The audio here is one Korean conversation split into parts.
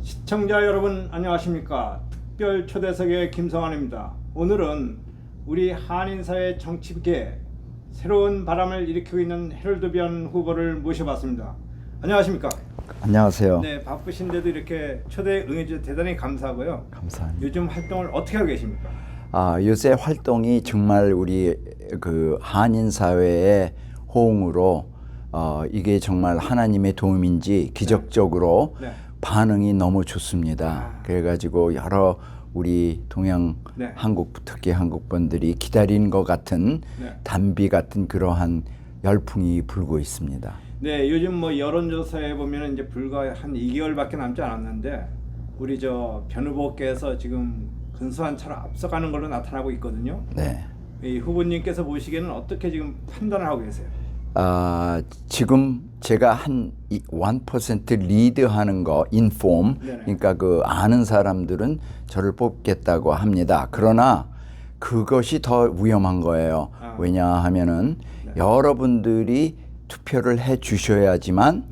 시청자 여러분 안녕하십니까. 특별 초대석의 김성환입니다. 오늘은 우리 한인사회 정치계에 새로운 바람을 일으키고 있는 해럴드 변 후보를 모셔봤습니다. 안녕하십니까. 안녕하세요. 네, 바쁘신데도 이렇게 초대에 응해주셔서 대단히 감사하고요. 감사합니다. 요즘 활동을 어떻게 하고 계십니까? 요새 활동이 정말 우리 그 한인 사회의 호응으로 이게 정말 하나님의 도움인지 기적적으로 네. 반응이 너무 좋습니다. 그래가지고 여러 우리 동양 네. 한국 특히 한국 분들이 기다리는 것 같은 네. 단비 같은 그러한 열풍이 불고 있습니다. 네, 요즘 뭐 여론조사에 보면 이제 불과 한 2개월밖에 남지 않았는데 우리 변 후보께서 지금 근소한 차로 앞서가는 걸로 나타나고 있거든요. 네. 이 후보님께서 보시기에는 어떻게 지금 판단을 하고 계세요? 지금 제가 한 1% 리드하는 거 인폼, 네네. 그러니까 그 아는 사람들은 저를 뽑겠다고 합니다. 그러나 그것이 더 위험한 거예요. 왜냐하면은 여러분들이 투표를 해 주셔야지만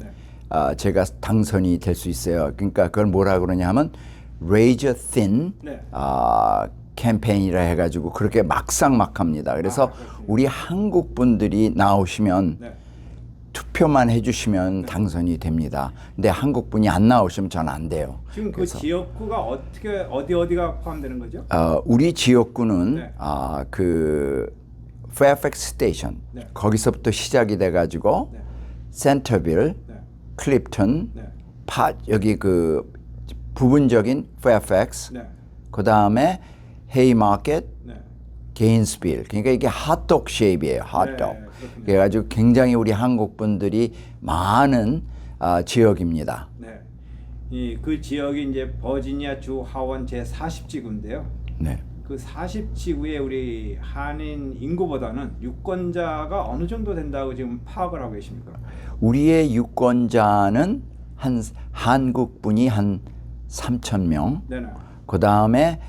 제가 당선이 될 수 있어요. 그러니까 그걸 뭐라 그러냐면 razor thin 캠페인이라 해가지고 그렇게 막상막합니다. 그래서 우리 한국 분들이 나오시면 투표만 해주시면 당선이 됩니다. 근데 한국 분이 안 나오시면 전 안 돼요. 지금 그 지역구가 어떻게 어디가 포함되는 거죠? 우리 지역구는 그 Fairfax 스테이션 거기서부터 시작이 돼가지고 센터빌, 클립턴, 여기 그 부분적인 Fairfax, 그 다음에 헤이마켓, 게인스빌. 그러니까 이게 핫도그 쉐입이에요. 핫도그. 그래가지고 굉장히 우리 한국 분들이 많은 지역입니다. 네. 그 지역이 이제 버지니아 주 하원 제 40지구인데요. 네. 그 40지구의 우리 한인 인구보다는 유권자가 어느 정도 된다고 지금 파악을 하고 계십니까? 우리의 유권자는 한국 분이 한 3,000명. 네네. 그 다음에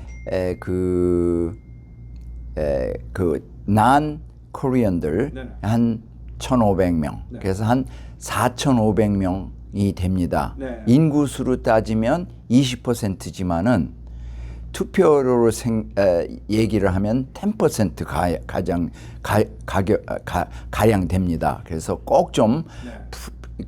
난 코리안들 한 1,500명. 그래서 한 4,500명이 됩니다. 인구수로 따지면 20%지만은 투표로 얘기를 하면 10% 가량 됩니다. 그래서 꼭 좀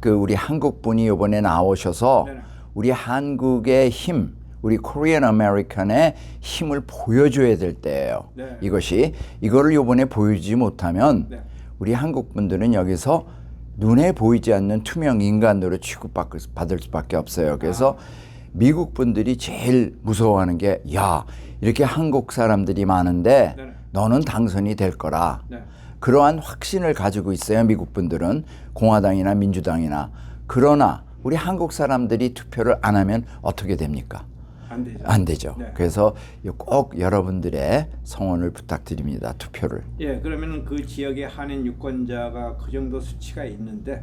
우리 한국 분이 이번에 나오셔서 우리 한국의 힘, 우리 코리안 아메리칸의 힘을 보여줘야 될 때예요. 이거를 이번에 보여주지 못하면 우리 한국 분들은 여기서 눈에 보이지 않는 투명 인간으로 취급받을 수밖에 없어요. 그래서 미국 분들이 제일 무서워하는 게 이렇게 한국 사람들이 많은데 너는 당선이 될 거라. 그러한 확신을 가지고 있어요. 미국 분들은 공화당이나 민주당이나. 그러나 우리 한국 사람들이 투표를 안 하면 어떻게 됩니까? 안 되죠. 그래서 꼭 여러분들의 성원을 부탁드립니다. 투표를. 예, 그러면 그 지역의 한인 유권자가 그 정도 수치가 있는데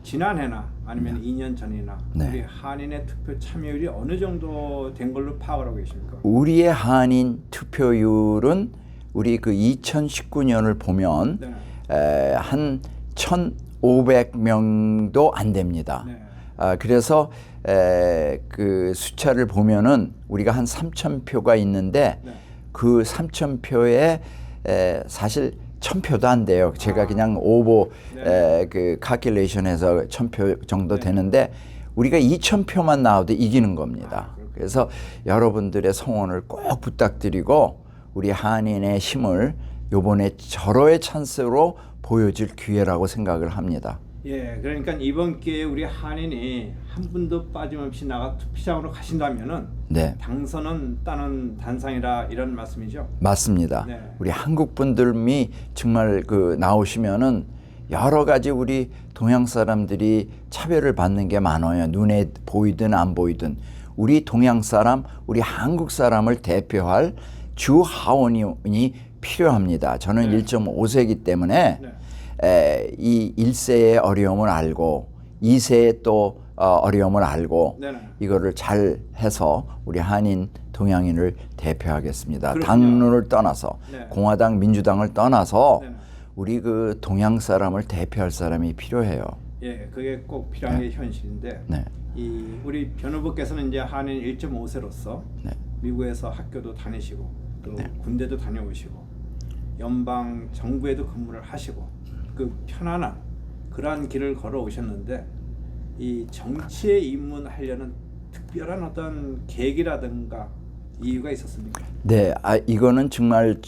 지난해나 아니면 2년 전이나 우리 한인의 투표 참여율이 어느 정도 된 걸로 파악을 하고 계십니까? 우리의 한인 투표율은 우리 그 2019년을 보면 한 1,500명도 안 됩니다. 그래서 그 숫자를 보면은 우리가 한 3,000표가 있는데 그 3,000표에 사실 1,000표도 안 돼요. 제가 그냥 오버 그 칼큘레이션에서 1,000표 정도 되는데 우리가 2,000표만 나와도 이기는 겁니다. 그래서 여러분들의 성원을 꼭 부탁드리고 우리 한인의 힘을 요번에 절호의 찬스로 보여줄 기회라고 생각을 합니다. 예, 그러니까 이번 기회에 우리 한인이 한 분도 빠짐없이 나가 투표장으로 가신다면은 당선은 따는 단상이라 이런 말씀이죠? 맞습니다. 우리 한국 분들이 정말 그 나오시면은 여러 가지 우리 동양 사람들이 차별을 받는 게 많아요. 눈에 보이든 안 보이든 우리 동양 사람, 우리 한국 사람을 대표할 주 하원이 필요합니다. 저는 1.5세이기 때문에 이 1세의 어려움을 알고 2세의 또 어려움을 알고 이거를 잘 해서 우리 한인 동양인을 대표하겠습니다. 당론을 떠나서 공화당 민주당을 떠나서 우리 그 동양 사람을 대표할 사람이 필요해요. 예, 그게 꼭 필요한 게 현실인데 우리 변호부께서는 이제 한인 1.5세로서 네. 미국에서 학교도 다니시고 또 네. 군대도 다녀오시고 연방 정부에도 근무를 하시고 그 편안한 그러한 길을 걸어오셨는데 이 정치에 입문하려는 특별한 어떤 계기라든가 이유가 있었습니까? 네, 이거는 정말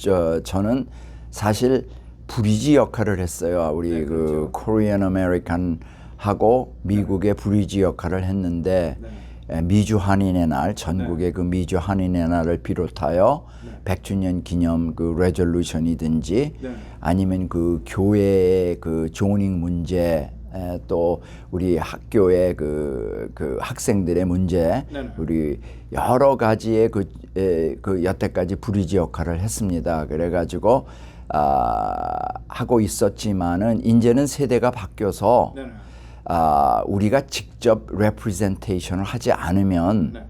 저는 사실 브리지 역할을 했어요. 우리 네, 그 그렇죠. 코리안 아메리칸하고 미국의 브리지 역할을 했는데 네. 미주 한인의 날, 전국의 그 미주 한인의 날을 비롯하여 100주년 기념 그 레졸루션이든지 네. 아니면 그 교회의 그 조닝 문제 또 우리 학교의 그 학생들의 문제 네네. 우리 여러 가지의 그 여태까지 브리지 역할을 했습니다. 그래가지고 하고 있었지만은 이제는 세대가 바뀌어서 네네. 우리가 직접 레프레젠테이션을 하지 않으면 네.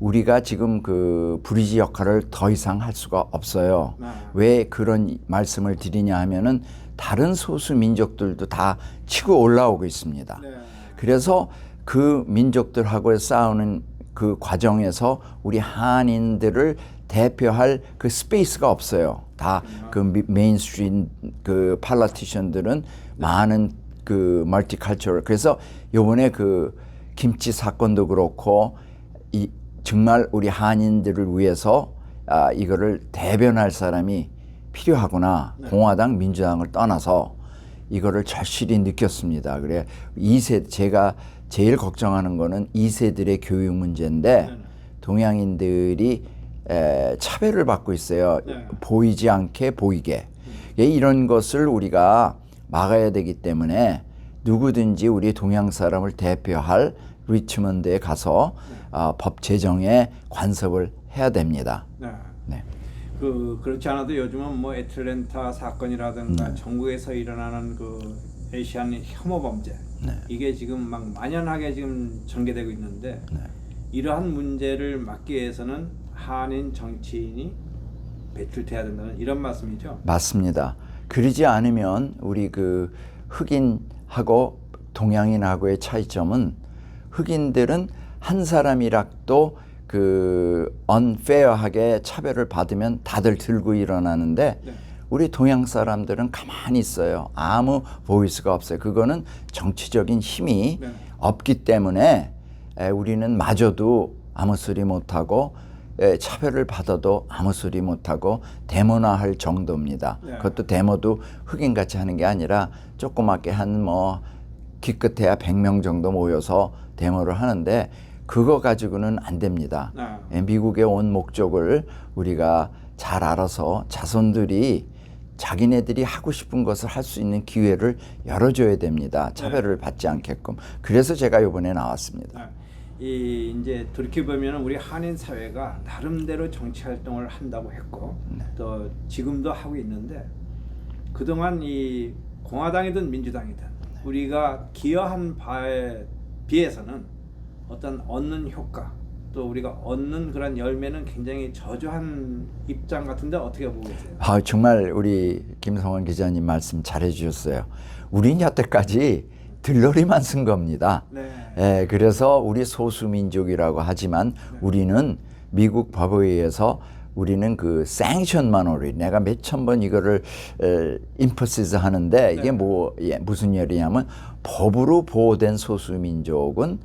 우리가 지금 그 브리지 역할을 더 이상 할 수가 없어요. 왜 그런 말씀을 드리냐 하면은 다른 소수 민족들도 다 치고 올라오고 있습니다. 네. 그래서 그 민족들하고 싸우는 그 과정에서 우리 한인들을 대표할 그 스페이스가 없어요. 다 그 메인스트림 그 팔라티션들은 많은 그 멀티컬처럴. 그래서 요번에 그 김치 사건도 그렇고 정말 우리 한인들을 위해서 이거를 대변할 사람이 필요하구나. 네. 공화당, 민주당을 떠나서 이거를 절실히 느꼈습니다. 그래 제가 제일 걱정하는 거는 2세들의 교육 문제인데 네. 동양인들이 차별을 받고 있어요. 네. 보이지 않게 보이게. 이런 것을 우리가 막아야 되기 때문에 누구든지 우리 동양 사람을 대표할 리치먼드에 가서 법 제정에 간섭을 해야 됩니다. 네. 네. 그렇지 않아도 요즘은 뭐 애틀랜타 사건이라든가 전국에서 일어나는 그 아시안 혐오 범죄 이게 지금 막 만연하게 지금 전개되고 있는데 이러한 문제를 막기 위해서는 한인 정치인이 배출돼야 된다는 이런 말씀이죠? 맞습니다. 그러지 않으면 우리 그 흑인하고 동양인하고의 차이점은 흑인들은 한 사람이라도 그 unfair하게 차별을 받으면 다들 들고 일어나는데 네. 우리 동양 사람들은 가만히 있어요. 아무 보이스가 없어요. 그거는 정치적인 힘이 네. 없기 때문에 우리는 마저도 아무 소리 못하고 차별을 받아도 아무 소리 못하고 데모나 할 정도입니다. 네. 그것도 데모도 흑인같이 하는 게 아니라 조그맣게 한 뭐 기껏해야 100명 정도 모여서 데모를 하는데 그거 가지고는 안 됩니다. 미국에 온 목적을 우리가 잘 알아서 자손들이 자기네들이 하고 싶은 것을 할 수 있는 기회를 열어줘야 됩니다. 차별을 받지 않게끔. 그래서 제가 이번에 나왔습니다. 이제 돌이켜 보면 우리 한인 사회가 나름대로 정치 활동을 한다고 했고 또 지금도 하고 있는데 그동안 이 공화당이든 민주당이든 우리가 기여한 바에 비해서는 어떤 얻는 효과 또 우리가 얻는 그런 열매는 굉장히 저조한 입장 같은데 어떻게 보고 계세요? 정말 우리 김성원 기자님 말씀 잘해 주셨어요. 우린 여태까지 들러리만 쓴 겁니다. 네. 그래서 우리 소수민족이라고 하지만 우리는 미국 법에 의해서 우리는 그 sanction minority, 내가 몇천 번 이거를 emphasize 하는데 이게 무슨 얘기냐면 법으로 보호된 소수민족은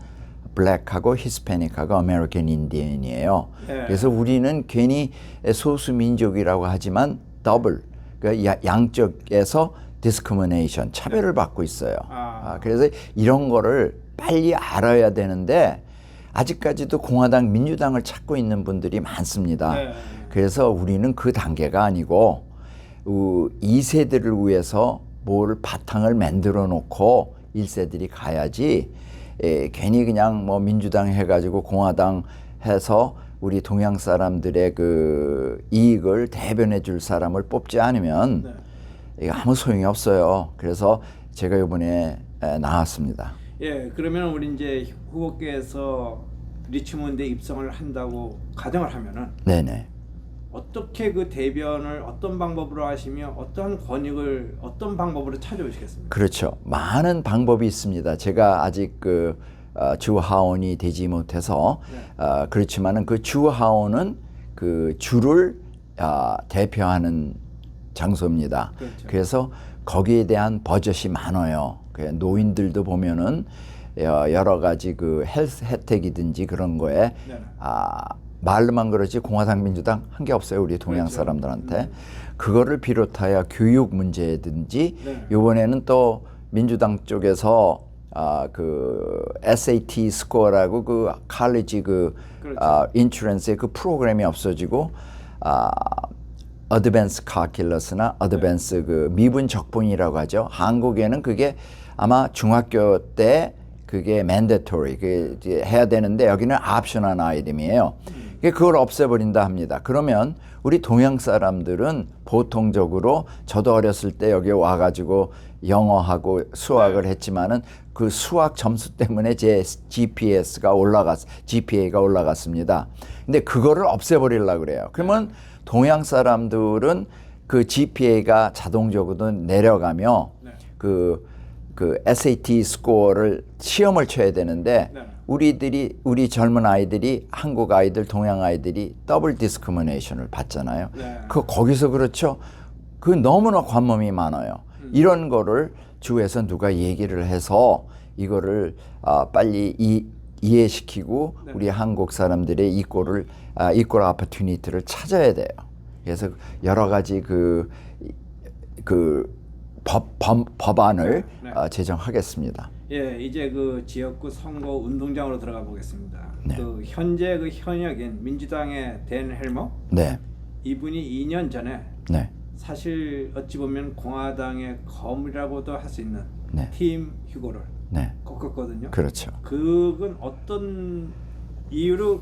블랙하고 히스패닉하고 아메리칸 인디언이에요. 그래서 우리는 괜히 소수민족이라고 하지만 더블, 그러니까 양쪽에서 discrimination, 차별을 받고 있어요. 그래서 이런 거를 빨리 알아야 되는데 아직까지도 공화당, 민주당을 찾고 있는 분들이 많습니다. 그래서 우리는 그 단계가 아니고 2세들을 위해서 뭘 바탕을 만들어 놓고 1세들이 가야지 괜히 그냥 뭐 민주당 해가지고 공화당 해서 우리 동양 사람들의 그 이익을 대변해 줄 사람을 뽑지 않으면 이거 아무 소용이 없어요. 그래서 제가 이번에 나왔습니다. 그러면 우리 이제 후보께서 리치몬드에 입성을 한다고 가정을 하면은 네네. 어떻게 그 대변을 어떤 방법으로 하시며 어떤 권익을 어떤 방법으로 찾아오시겠습니까? 그렇죠. 많은 방법이 있습니다. 제가 아직 그 주 하원이 되지 못해서 그렇지만은 그 주 하원은 그 주를 대표하는 장소입니다. 그렇죠. 그래서 거기에 대한 버젯이 많아요. 노인들도 보면은 여러 가지 그 헬스 혜택이든지 그런 거에 말로만 그렇지 공화당 민주당 한 게 없어요. 우리 동양 그렇죠. 사람들한테. 그거를 비롯하여 교육 문제든지 네. 이번에는 또 민주당 쪽에서 그 SAT 스코어라고 그 칼리지 그 그렇죠. 인슈런스의 그 프로그램이 없어지고 어드밴스 칼큘러스나 어드밴스 그 미분 적분이라고 하죠. 한국에는 그게 아마 중학교 때 그게 mandatory 그 해야 되는데 여기는 optional 아이템이에요. 그걸 없애버린다 합니다. 그러면 우리 동양 사람들은 보통적으로 저도 어렸을 때 여기 와가지고 영어하고 수학을 했지만은 그 수학 점수 때문에 제 GPA가 올라갔습니다. 근데 그거를 없애버리려고 그래요. 그러면 동양 사람들은 그 GPA가 자동적으로 내려가며 그 SAT 스코어를 시험을 쳐야 되는데 우리 젊은 아이들이 한국 아이들, 동양 아이들이 더블 디스크리미네이션을 받잖아요. 거기서 그렇죠. 그 너무나 관범이 많아요. 이런 거를 주에서 누가 얘기를 해서 이거를 빨리 이해시키고 우리 한국 사람들의 이꼴 오퍼튜니티를 찾아야 돼요. 그래서 여러 가지 법안을 제정하겠습니다. 예, 이제 그 지역구 선거 운동장으로 들어가 보겠습니다. 네. 그 현재 그 현역인 민주당의 댄 헬머, 네, 이분이 2년 전에 네, 사실 어찌 보면 공화당의 거물이라고도 할 수 있는 네. 팀 휴고를 네, 꺾었거든요. 그렇죠. 그건 어떤 이유로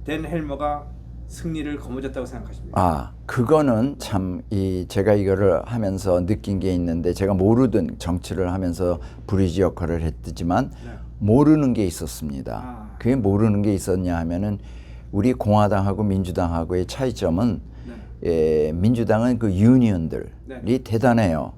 댄 헬머가 승리를 거머쥐었다고 생각하십니까? 그거는 참 제가 이거를 하면서 느낀 게 있는데 제가 모르던 정치를 하면서 브리지 역할을 했지만 모르는 게 있었습니다. 그게 모르는 게 있었냐 하면은 우리 공화당하고 민주당하고의 차이점은 민주당은 그 유니언들이 대단해요.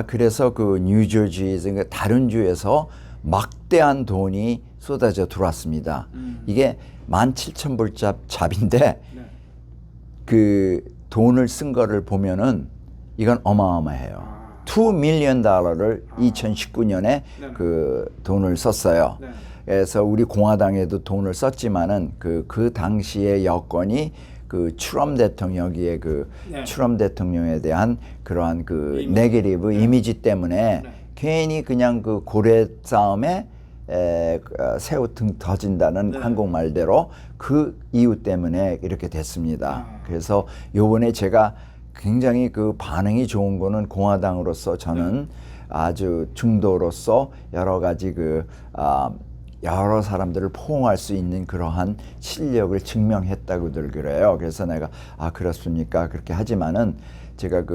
그래서 그 뉴저지 다른 주에서 막대한 돈이 쏟아져 들어왔습니다. 이게 17,000불 그 돈을 쓴 거를 보면은 이건 어마어마해요. $2 million를 2019년에 그 돈을 썼어요. 그래서 우리 공화당에도 돈을 썼지만은 그 당시의 여건이 그 트럼프 대통령의 트럼프 대통령에 대한 그러한 그 네거티브 이미지 때문에 괜히 그냥 그 고래 싸움에 새우 등 터진다는 한국말대로 그 이유 때문에 이렇게 됐습니다. 그래서 요번에 제가 굉장히 그 반응이 좋은 거는 공화당으로서 저는 아주 중도로서 여러 가지 여러 사람들을 포용할 수 있는 그러한 실력을 증명했다고들 그래요. 그래서 내가 그렇습니까? 그렇게 하지만은 제가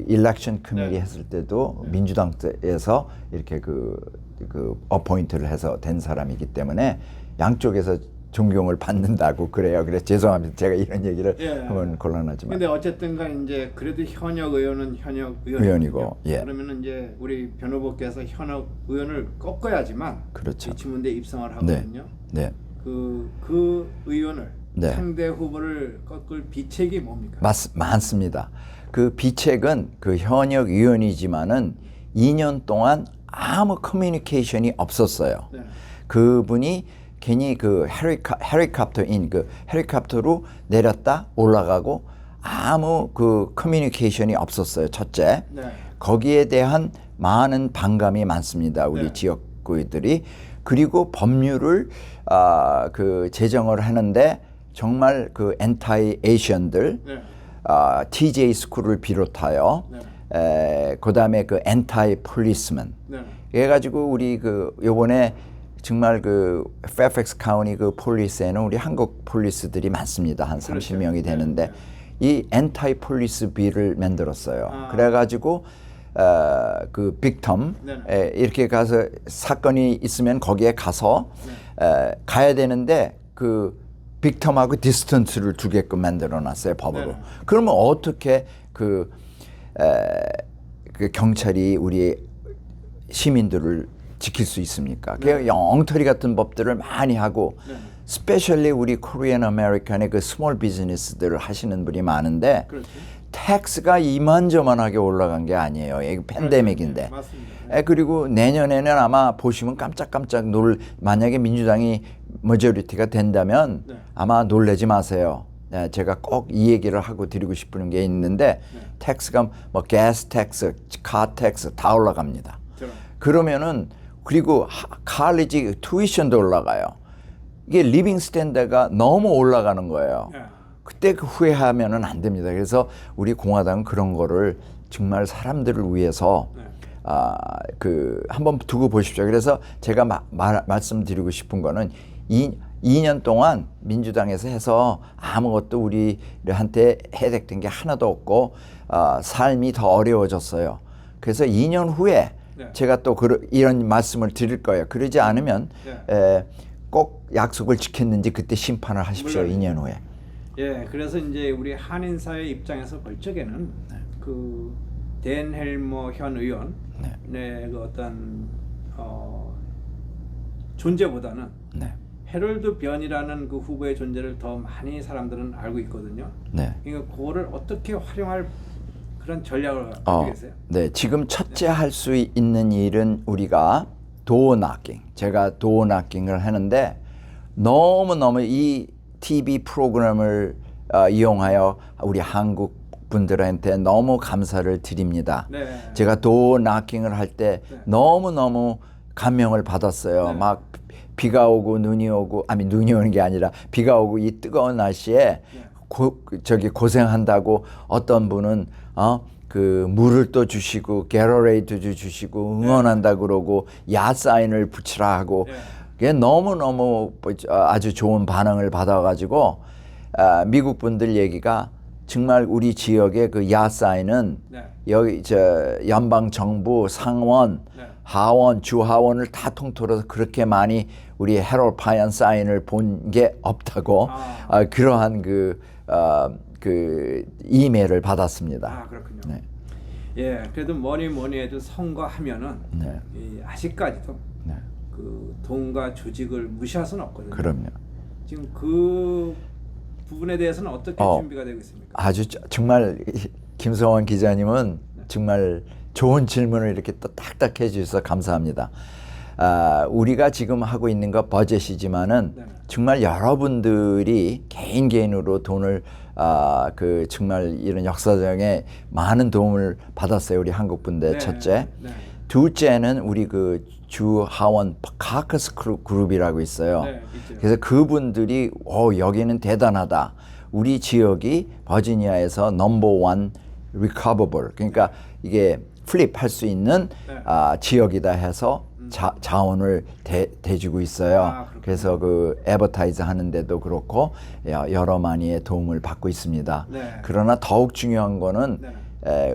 일렉션 커미티 했을 때도 민주당에서 이렇게 어포인트를 해서 된 사람이기 때문에 양쪽에서 존경을 받는다고 그래요. 그래서 죄송합니다. 제가 이런 얘기를 하면 곤란하지만. 근데 어쨌든 간 이제 그래도 현역 의원은 현역 의원이고. 그러면은 이제 우리 변 후보께서 현역 의원을 꺾어야지만 그렇죠. 지문대 입성을 하거든요. 그 의원을 상대 후보를 꺾을 비책이 뭡니까? 많습니다. 그 비책은 그 현역 의원이지만은 2년 동안 아무 커뮤니케이션이 없었어요. 그분이 괜히 헬리콥터로 내렸다 올라가고 아무 커뮤니케이션이 없었어요. 첫째. 거기에 대한 많은 반감이 많습니다. 우리 지역구들이. 그리고 법률을 제정을 하는데 정말 엔타이 에이션들 TJ 스쿨을 비롯하여 그다음에 엔타이 폴리스맨 그래가지고 우리 요번에 정말 페어팩스 카운티 폴리스에는 우리 한국 폴리스들이 많습니다. 한 30명이 되는데 이 엔타이 폴리스 빌을 만들었어요. 그래가지고 빅텀 이렇게 가서 사건이 있으면 거기에 가서 가야 되는데 빅텀하고 디스턴스를 두게끔 만들어놨어요 법으로. 그러면 어떻게 그 경찰이 우리 시민들을 지킬 수 있습니까? 그 엉터리 같은 법들을 많이 하고 스페셜리 우리 코리안 아메리칸의 그 스몰 비즈니스들을 하시는 분이 많은데 그렇죠. 텍스가 이만저만하게 올라간 게 아니에요. 이게 팬데믹인데. 맞습니다. 그리고 내년에는 아마 보시면 깜짝깜짝 만약에 민주당이 머저리티가 된다면 아마 놀라지 마세요. 제가 꼭 이 얘기를 하고 드리고 싶은 게 있는데 텍스가 뭐 가스 텍스, 카 텍스 다 올라갑니다. 그러면은 그리고 칼리지 투이션도 올라가요. 이게 리빙 스탠드가 너무 올라가는 거예요. 그때 그 후회하면은 안 됩니다. 그래서 우리 공화당은 그런 거를 정말 사람들을 위해서 한번 두고 보십시오. 그래서 제가 말씀드리고 싶은 거는 2년 동안 민주당에서 해서 아무것도 우리한테 혜택된 게 하나도 없고 삶이 더 어려워졌어요. 그래서 2년 후에 제가 또 이런 말씀을 드릴 거예요. 그러지 않으면 꼭 약속을 지켰는지 그때 심판을 하십시오. 물론, 2년 후에. 예, 그래서 이제 우리 한인 사회 입장에서 볼 적에는 그 댄 헬머 현 의원의 그 어떤 존재보다는 해럴드 변이라는 그 후보의 존재를 더 많이 사람들은 알고 있거든요. 그러니까 그거를 어떻게 활용할 그런 전략을 가지고 계세요? 네, 지금 첫째 할 수 있는 일은 우리가 도어 낙킹. 제가 도어 낙킹을 하는데 너무너무 이 TV 프로그램을 이용하여 우리 한국 분들한테 너무 감사를 드립니다. 제가 도어 낙킹을 할 때 너무너무 감명을 받았어요. 막 비가 오고 눈이 오고, 눈이 오는 게 아니라 비가 오고 이 뜨거운 날씨에 고생한다고 어떤 분은 그 물을 또 주시고 게러레이드도 주시고 응원한다 그러고 야사인을 붙이라 하고 그게 너무너무 아주 좋은 반응을 받아가지고 미국 분들 얘기가 정말 우리 지역의 그 야사인은 여기 연방 정부 상원 하원 주하원을 다 통틀어서 그렇게 많이 우리 해롤 파이언 사인을 본 게 없다고 그러한 그 이메일을 받았습니다. 그렇군요. 예, 그래도 뭐니 해도 선거하면은 아직까지도 그 돈과 조직을 무시할 수는 없거든요. 그럼요. 지금 그 부분에 대해서는 어떻게 준비가 되고 있습니까? 아주 정말 김성원 기자님은 정말 좋은 질문을 이렇게 또 딱딱해 주셔서 감사합니다. 우리가 지금 하고 있는 거 버젯이지만은 정말 여러분들이 개인으로 돈을 정말 이런 역사적에 많은 도움을 받았어요. 우리 한국 분들 첫째. 둘째는 우리 그 주하원 카커스 그룹이라고 있어요. 그래서 그분들이 여기는 대단하다. 우리 지역이 버지니아에서 넘버 1 recoverable. 그러니까 이게 플립할 수 있는 지역이다 해서 자원을 대주고 있어요. 그래서 그 애버타이즈 하는데도 그렇고 여러 많이의 도움을 받고 있습니다. 그러나 더욱 중요한 거는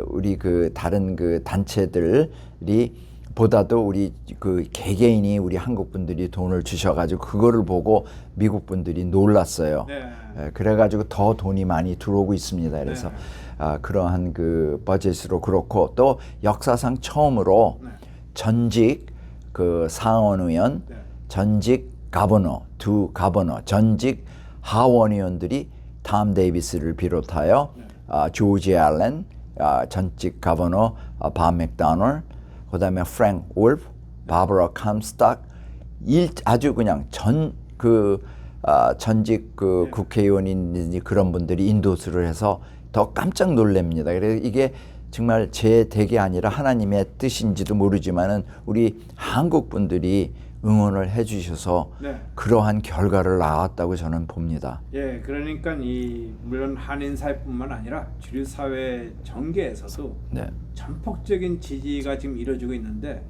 우리 그 다른 그 단체들이 보다도 우리 그 개개인이 우리 한국 분들이 돈을 주셔가지고 그거를 보고 미국 분들이 놀랐어요. 그래가지고 더 돈이 많이 들어오고 있습니다. 그래서 그러한 그 버젯으로 그렇고 또 역사상 처음으로 전직 그 상원 의원, 전직 가버너, 두 가버너, 전직 하원 의원들이 탐 데이비스를 비롯하여 조지 알렌, 전직 가버너 밥 맥도널드, 그다음에 프랭크 울프, 바버라 캄스탁, 아주 그냥 전직 그 국회의원인 그런 분들이 인도수를 해서 더 깜짝 놀랍니다. 그래서 이게 정말 제 덕이 아니라 하나님의 뜻인지도 모르지만은 우리 한국 분들이 응원을 해주셔서 그러한 결과를 낳았다고 저는 봅니다. 예, 그러니까 물론 한인 사회뿐만 아니라 주류 사회 전개에서도 전폭적인 지지가 지금 이루어지고 있는데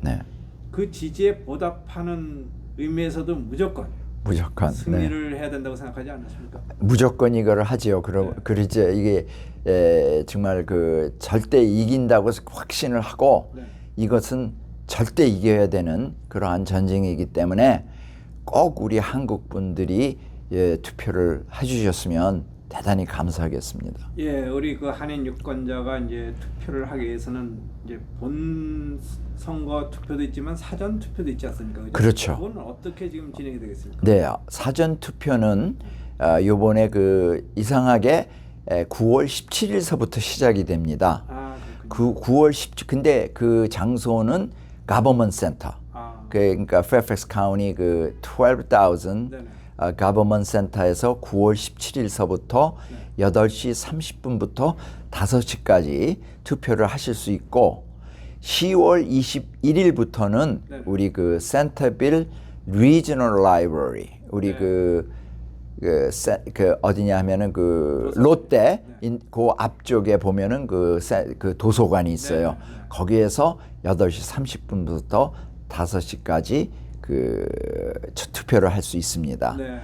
그 지지에 보답하는 의미에서도 무조건 승리를 해야 된다고 생각하지 않으십니까? 무조건 이거를 하지요. 그러지 이게 정말 그 절대 이긴다고 확신을 하고 이것은 절대 이겨야 되는 그러한 전쟁이기 때문에 꼭 우리 한국 분들이 투표를 해주셨으면 대단히 감사하겠습니다. 예, 우리 그 한인 유권자가 이제 투표를 하기 위해서는 이제 본 선거 투표도 있지만 사전 투표도 있지 않습니까? 그죠? 그렇죠. 그건 어떻게 지금 진행이 되겠습니까? 네, 사전 투표는 요번에 그 이상하게 9월 17일서부터 시작이 됩니다. 아, 그 9월 17일 근데 그 장소는 가버먼트 센터. 아, 그러니까 페어팩스 카운티 그 12,000 네네. 가버먼트 센터에서 9월 17일서부터 8시 30분부터 5시까지 투표를 하실 수 있고 10월 21일부터는 네네. 우리 그 센터빌 리저널 라이브러리 우리 네. 그 어디냐 하면은 그 롯데 그 앞쪽에 보면은 그 도서관이 있어요. 네, 네, 네. 거기에서 8시 30분부터 5시까지 그 투표를 할 수 있습니다. 네.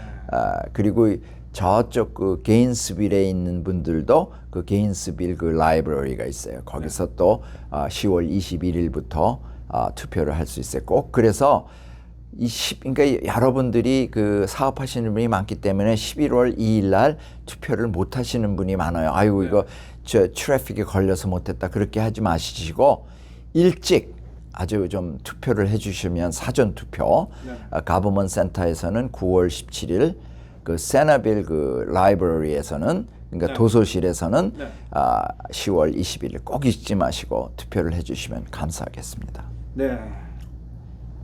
그리고 저쪽 그 게인스빌에 있는 분들도 그 게인스빌 그 라이브러리가 있어요. 거기서 또 10월 21일부터 투표를 할 수 있어요. 꼭 그래서 그러니까 여러분들이 그 사업하시는 분이 많기 때문에 11월 2일 날 투표를 못 하시는 분이 많아요. 아이고 네. 이거 저 트래픽에 걸려서 못했다 그렇게 하지 마시고 일찍 아주 좀 투표를 해주시면 사전 투표 네. 가버먼트 센터에서는 9월 17일 그 세나빌 그 라이브러리에서는 그러니까 네. 도서실에서는 네. 10월 20일 꼭 잊지 마시고 투표를 해주시면 감사하겠습니다. 네.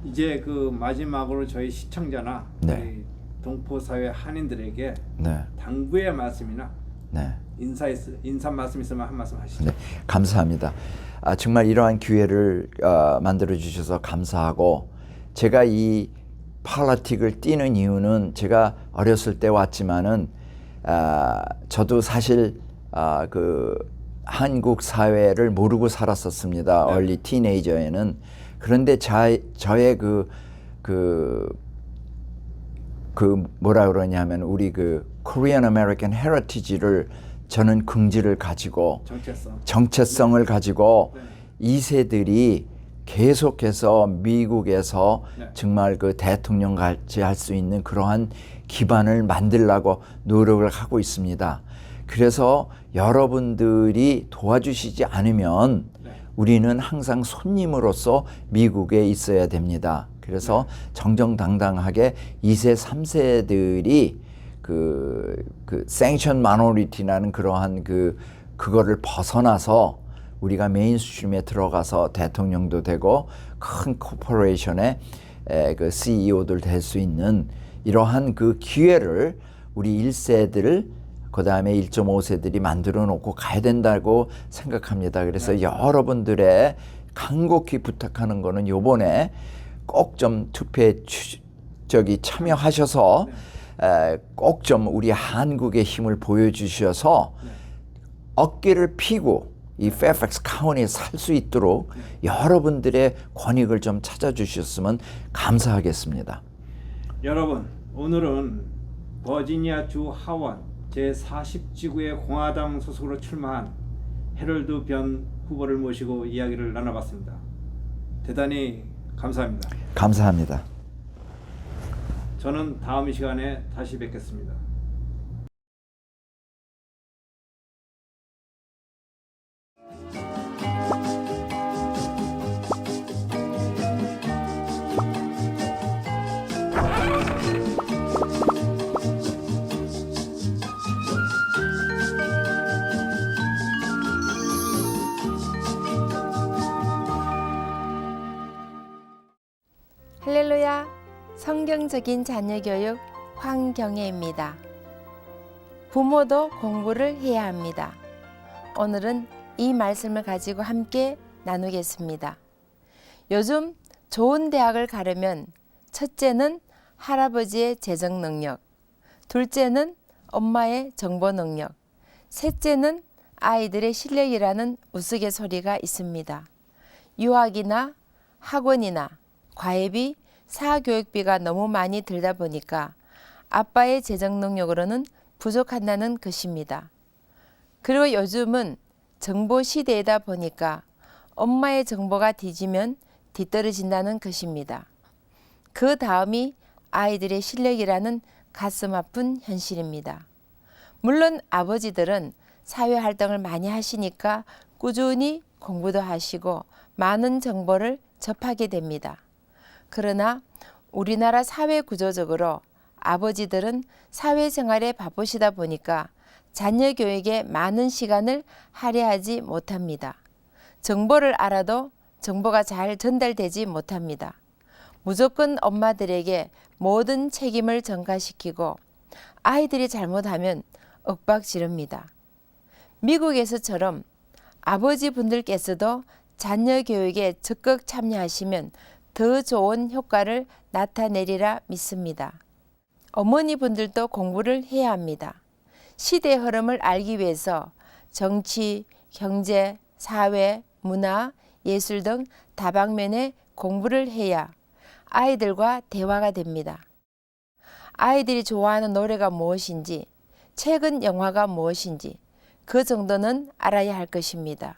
이제 그 마지막으로 저희 시청자나 네. 우리 동포사회 한인들에게 네, 당부의 말씀이나 네. 인사 말씀 있으면 한 말씀 하시죠. 네, 감사합니다. 정말 이러한 기회를 만들어 주셔서 감사하고 제가 이 폴리틱을 뛰는 이유는 제가 어렸을 때 왔지만은 저도 사실 그 한국 사회를 모르고 살았었습니다. 네. 얼리 티네이저에는 그런데 저의 그 뭐라 그러냐면 우리 그 코리안 아메리칸 헤리티지를 저는 긍지를 가지고 정체성을 가지고 네. 2세들이 계속해서 미국에서 네. 정말 그 대통령 같이 할 수 있는 그러한 기반을 만들려고 노력을 하고 있습니다. 그래서 여러분들이 도와주시지 않으면 네. 우리는 항상 손님으로서 미국에 있어야 됩니다. 그래서 정정당당하게 2세, 3세들이 그 sanction minority라는 그러한 그거를 벗어나서 우리가 메인스트림에 들어가서 대통령도 되고 큰 코퍼레이션의 그 CEO들 될 수 있는 이러한 그 기회를 우리 1세들 그 다음에 1.5세들이 만들어 놓고 가야 된다고 생각합니다. 그래서 여러분들의 간곡히 부탁하는 거는 요번에 꼭 좀 투표에 참여하셔서 꼭 좀 우리 한국의 힘을 보여주셔서 어깨를 피고 이 페어팩스 카운티에 살 수 있도록 여러분들의 권익을 좀 찾아주셨으면 감사하겠습니다. 여러분, 오늘은 버지니아 주 하원 제40지구의 공화당 소속으로 출마한 해럴드 변 후보를 모시고 이야기를 나눠봤습니다. 대단히 감사합니다. 감사합니다. 저는 다음 시간에 다시 뵙겠습니다. 할렐루야, 성경적인 자녀교육 황경애입니다. 부모도 공부를 해야 합니다. 오늘은 이 말씀을 가지고 함께 나누겠습니다. 요즘 좋은 대학을 가려면 첫째는 할아버지의 재정 능력, 둘째는 엄마의 정보 능력, 셋째는 아이들의 실력이라는 우스갯소리가 있습니다. 유학이나 학원이나 과외비, 사교육비가 너무 많이 들다 보니까 아빠의 재정 능력으로는 부족한다는 것입니다. 그리고 요즘은 정보 시대이다 보니까 엄마의 정보가 뒤지면 뒤떨어진다는 것입니다. 그 다음이 아이들의 실력이라는 가슴 아픈 현실입니다. 물론 아버지들은 사회 활동을 많이 하시니까 꾸준히 공부도 하시고 많은 정보를 접하게 됩니다. 그러나 우리나라 사회 구조적으로 아버지들은 사회생활에 바쁘시다 보니까 자녀 교육에 많은 시간을 할애하지 못합니다. 정보를 알아도 정보가 잘 전달되지 못합니다. 무조건 엄마들에게 모든 책임을 전가시키고 아이들이 잘못하면 윽박 지릅니다. 미국에서처럼 아버지 분들께서도 자녀 교육에 적극 참여하시면 더 좋은 효과를 나타내리라 믿습니다. 어머니 분들도 공부를 해야 합니다. 시대의 흐름을 알기 위해서 정치, 경제, 사회, 문화, 예술 등 다방면의 공부를 해야 아이들과 대화가 됩니다. 아이들이 좋아하는 노래가 무엇인지, 최근 영화가 무엇인지 그 정도는 알아야 할 것입니다.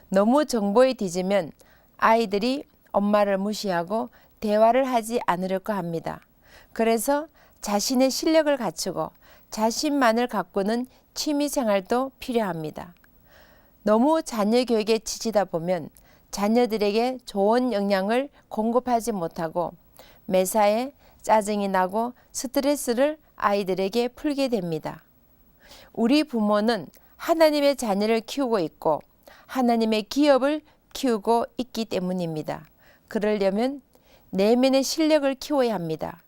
너무 정보에 뒤지면 아이들이 엄마를 무시하고 대화를 하지 않으려고 합니다. 그래서 자신의 실력을 갖추고 자신만을 가꾸는 취미생활도 필요합니다. 너무 자녀 교육에 지치다 보면 자녀들에게 좋은 영향을 공급하지 못하고 매사에 짜증이 나고 스트레스를 아이들에게 풀게 됩니다. 우리 부모는 하나님의 자녀를 키우고 있고 하나님의 기업을 키우고 있기 때문입니다. 그러려면 내면의 실력을 키워야 합니다.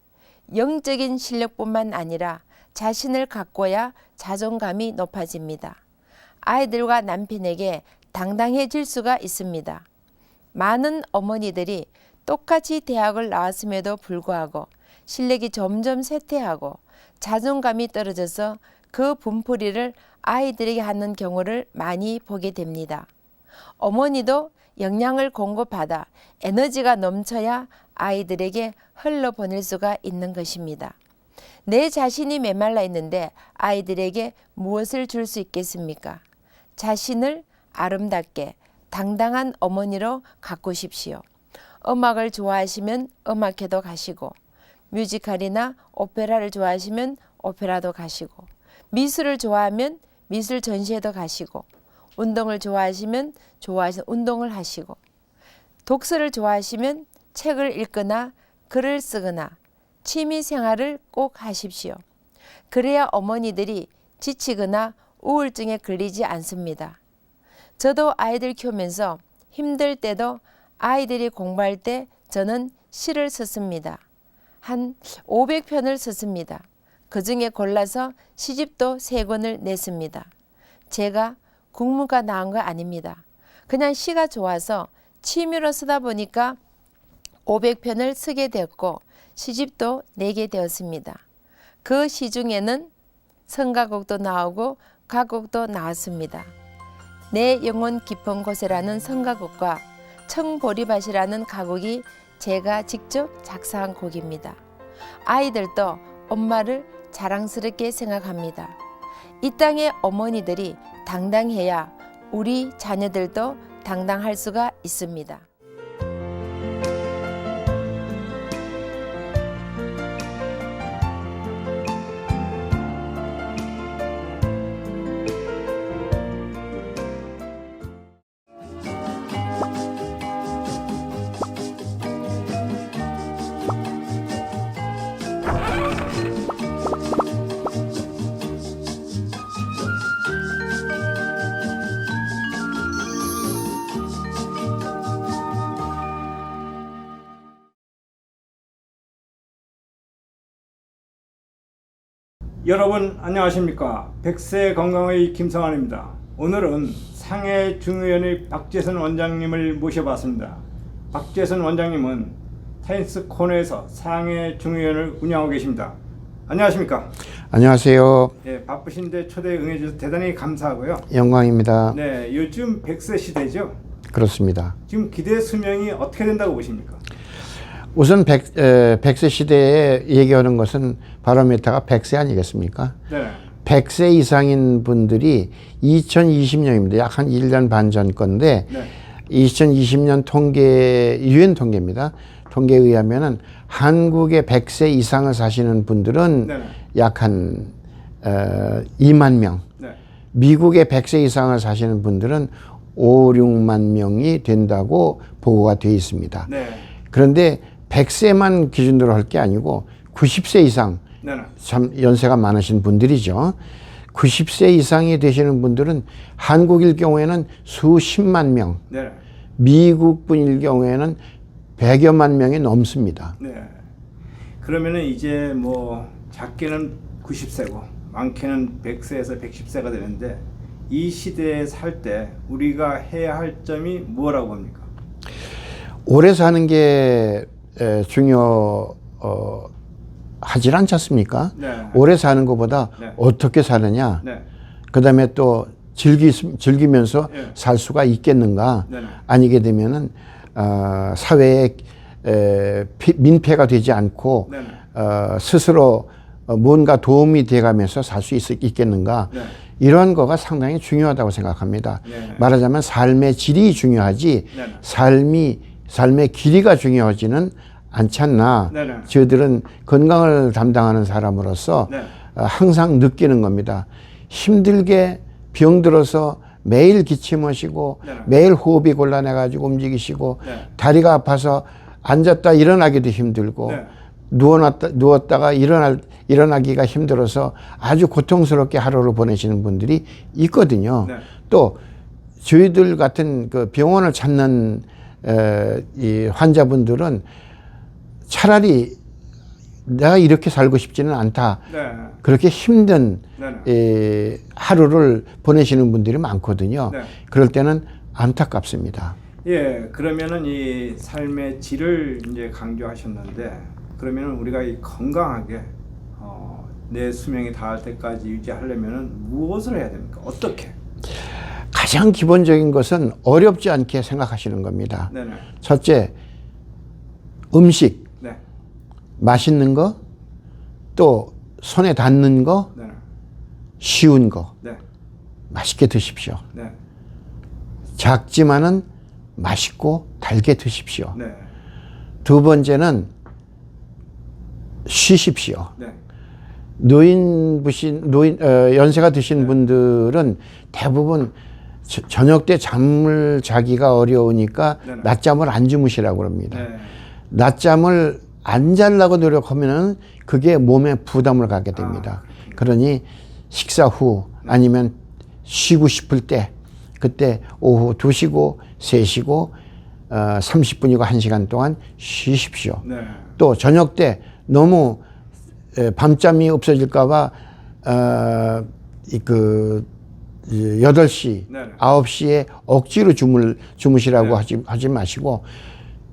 영적인 실력뿐만 아니라 자신을 갖고야 자존감이 높아집니다. 아이들과 남편에게 당당해질 수가 있습니다. 많은 어머니들이 똑같이 대학을 나왔음에도 불구하고 실력이 점점 쇠퇴하고 자존감이 떨어져서 그 분풀이를 아이들에게 하는 경우를 많이 보게 됩니다. 어머니도 영양을 공급받아 에너지가 넘쳐야 아이들에게 흘러보낼 수가 있는 것입니다. 내 자신이 메말라 있는데 아이들에게 무엇을 줄 수 있겠습니까? 자신을 아름답게 당당한 어머니로 가꾸십시오. 음악을 좋아하시면 음악회도 가시고 뮤지컬이나 오페라를 좋아하시면 오페라도 가시고 미술을 좋아하면 미술 전시회도 가시고 운동을 좋아하시면 좋아하시는 운동을 하시고 독서를 좋아하시면 책을 읽거나 글을 쓰거나 취미 생활을 꼭 하십시오. 그래야 어머니들이 지치거나 우울증에 걸리지 않습니다. 저도 아이들 키우면서 힘들 때도 아이들이 공부할 때 저는 시를 썼습니다. 한 500편을 썼습니다. 그 중에 골라서 시집도 3권을 냈습니다. 제가 국문과 나온 거 아닙니다. 그냥 시가 좋아서 취미로 쓰다 보니까 500편을 쓰게 되었고 시집도 내게 되었습니다. 그 시 중에는 성가곡도 나오고 가곡도 나왔습니다. 내 영혼 깊은 곳에라는 성가곡과 청보리밭이라는 가곡이 제가 직접 작사한 곡입니다. 아이들도 엄마를 자랑스럽게 생각합니다. 이 땅의 어머니들이 당당해야 우리 자녀들도 당당할 수가 있습니다. 여러분 안녕하십니까. 백세 건강의 김성환입니다. 오늘은 상해 중의원의 박재선 원장님을 모셔봤습니다. 박재선 원장님은 사이언스 코너에서 상해 중의원을 운영하고 계십니다. 안녕하십니까. 안녕하세요. 네, 바쁘신데 초대에 응해주셔서 대단히 감사하고요. 영광입니다. 네, 요즘 100세 시대죠. 그렇습니다. 지금 기대 수명이 어떻게 된다고 보십니까? 우선 100세 시대에 얘기하는 것은 바로미터가 100세 아니겠습니까? 네. 100세 이상인 분들이 2020년입니다. 약 한 1년 반 전 건데 네. 2020년 통계, 유엔 통계입니다. 통계에 의하면은 한국의 100세 이상을 사시는 분들은 네. 약 한 2만 명, 네. 미국의 100세 이상을 사시는 분들은 5, 6만 명이 된다고 보고가 되어 있습니다. 네. 그런데 100세만 기준으로 할 게 아니고 90세 이상, 네. 참 연세가 많으신 분들이죠. 90세 이상이 되시는 분들은 한국일 경우에는 수십만 명, 네. 미국 분일 경우에는 100여만 명이 넘습니다. 네. 그러면은 이제 뭐 작게는 90세고 많게는 100세에서 110세가 되는데 이 시대에 살 때 우리가 해야 할 점이 뭐라고 합니까? 오래 사는 게 하질 않지 않습니까? 네. 오래 사는 것보다 네. 어떻게 사느냐, 네. 그 다음에 또 즐기면서 네. 살 수가 있겠는가, 네. 아니게 되면은 사회에 민폐가 되지 않고 네. 스스로 뭔가 도움이 돼가면서 살 수 있겠는가, 네. 이런 거가 상당히 중요하다고 생각합니다. 네. 말하자면 삶의 질이 중요하지 네. 삶의 길이가 중요하지는 않지 않나. 네. 네. 저희들은 건강을 담당하는 사람으로서 네. 항상 느끼는 겁니다. 힘들게 병들어서 매일 기침하시고 네. 매일 호흡이 곤란해가지고 움직이시고 네. 다리가 아파서 앉았다 일어나기도 힘들고 네. 누웠다가 일어나기가 힘들어서 아주 고통스럽게 하루를 보내시는 분들이 있거든요. 네. 또 저희들 같은 그 병원을 찾는 이 환자분들은 차라리 내가 이렇게 살고 싶지는 않다. 네. 그렇게 힘든 네. 하루를 보내시는 분들이 많거든요. 네. 그럴 때는 안타깝습니다. 예, 그러면은 이 삶의 질을 이제 강조하셨는데, 그러면은 우리가 이 건강하게 내 수명이 닿을 때까지 유지하려면은 무엇을 해야 됩니까? 어떻게? 가장 기본적인 것은 어렵지 않게 생각하시는 겁니다. 네네. 첫째, 음식, 네. 맛있는 거, 또 손에 닿는 거, 네네. 쉬운 거, 네. 맛있게 드십시오. 네. 작지만은 맛있고 달게 드십시오. 네. 두 번째는 쉬십시오. 네. 연세가 드신 분들은 대부분 저녁 때 잠을 자기가 어려우니까 네네. 낮잠을 안 주무시라고 합니다. 네. 낮잠을 안 자려고 노력하면은 그게 몸에 부담을 갖게 됩니다. 그러니 식사 후 아니면 쉬고 싶을 때 그때 오후 2시고 3시고 30분이고 1시간 동안 쉬십시오. 네. 또 저녁 때 너무 밤잠이 없어질까봐 8시, 네네. 9시에 억지로 주무시라고 네. 하지 마시고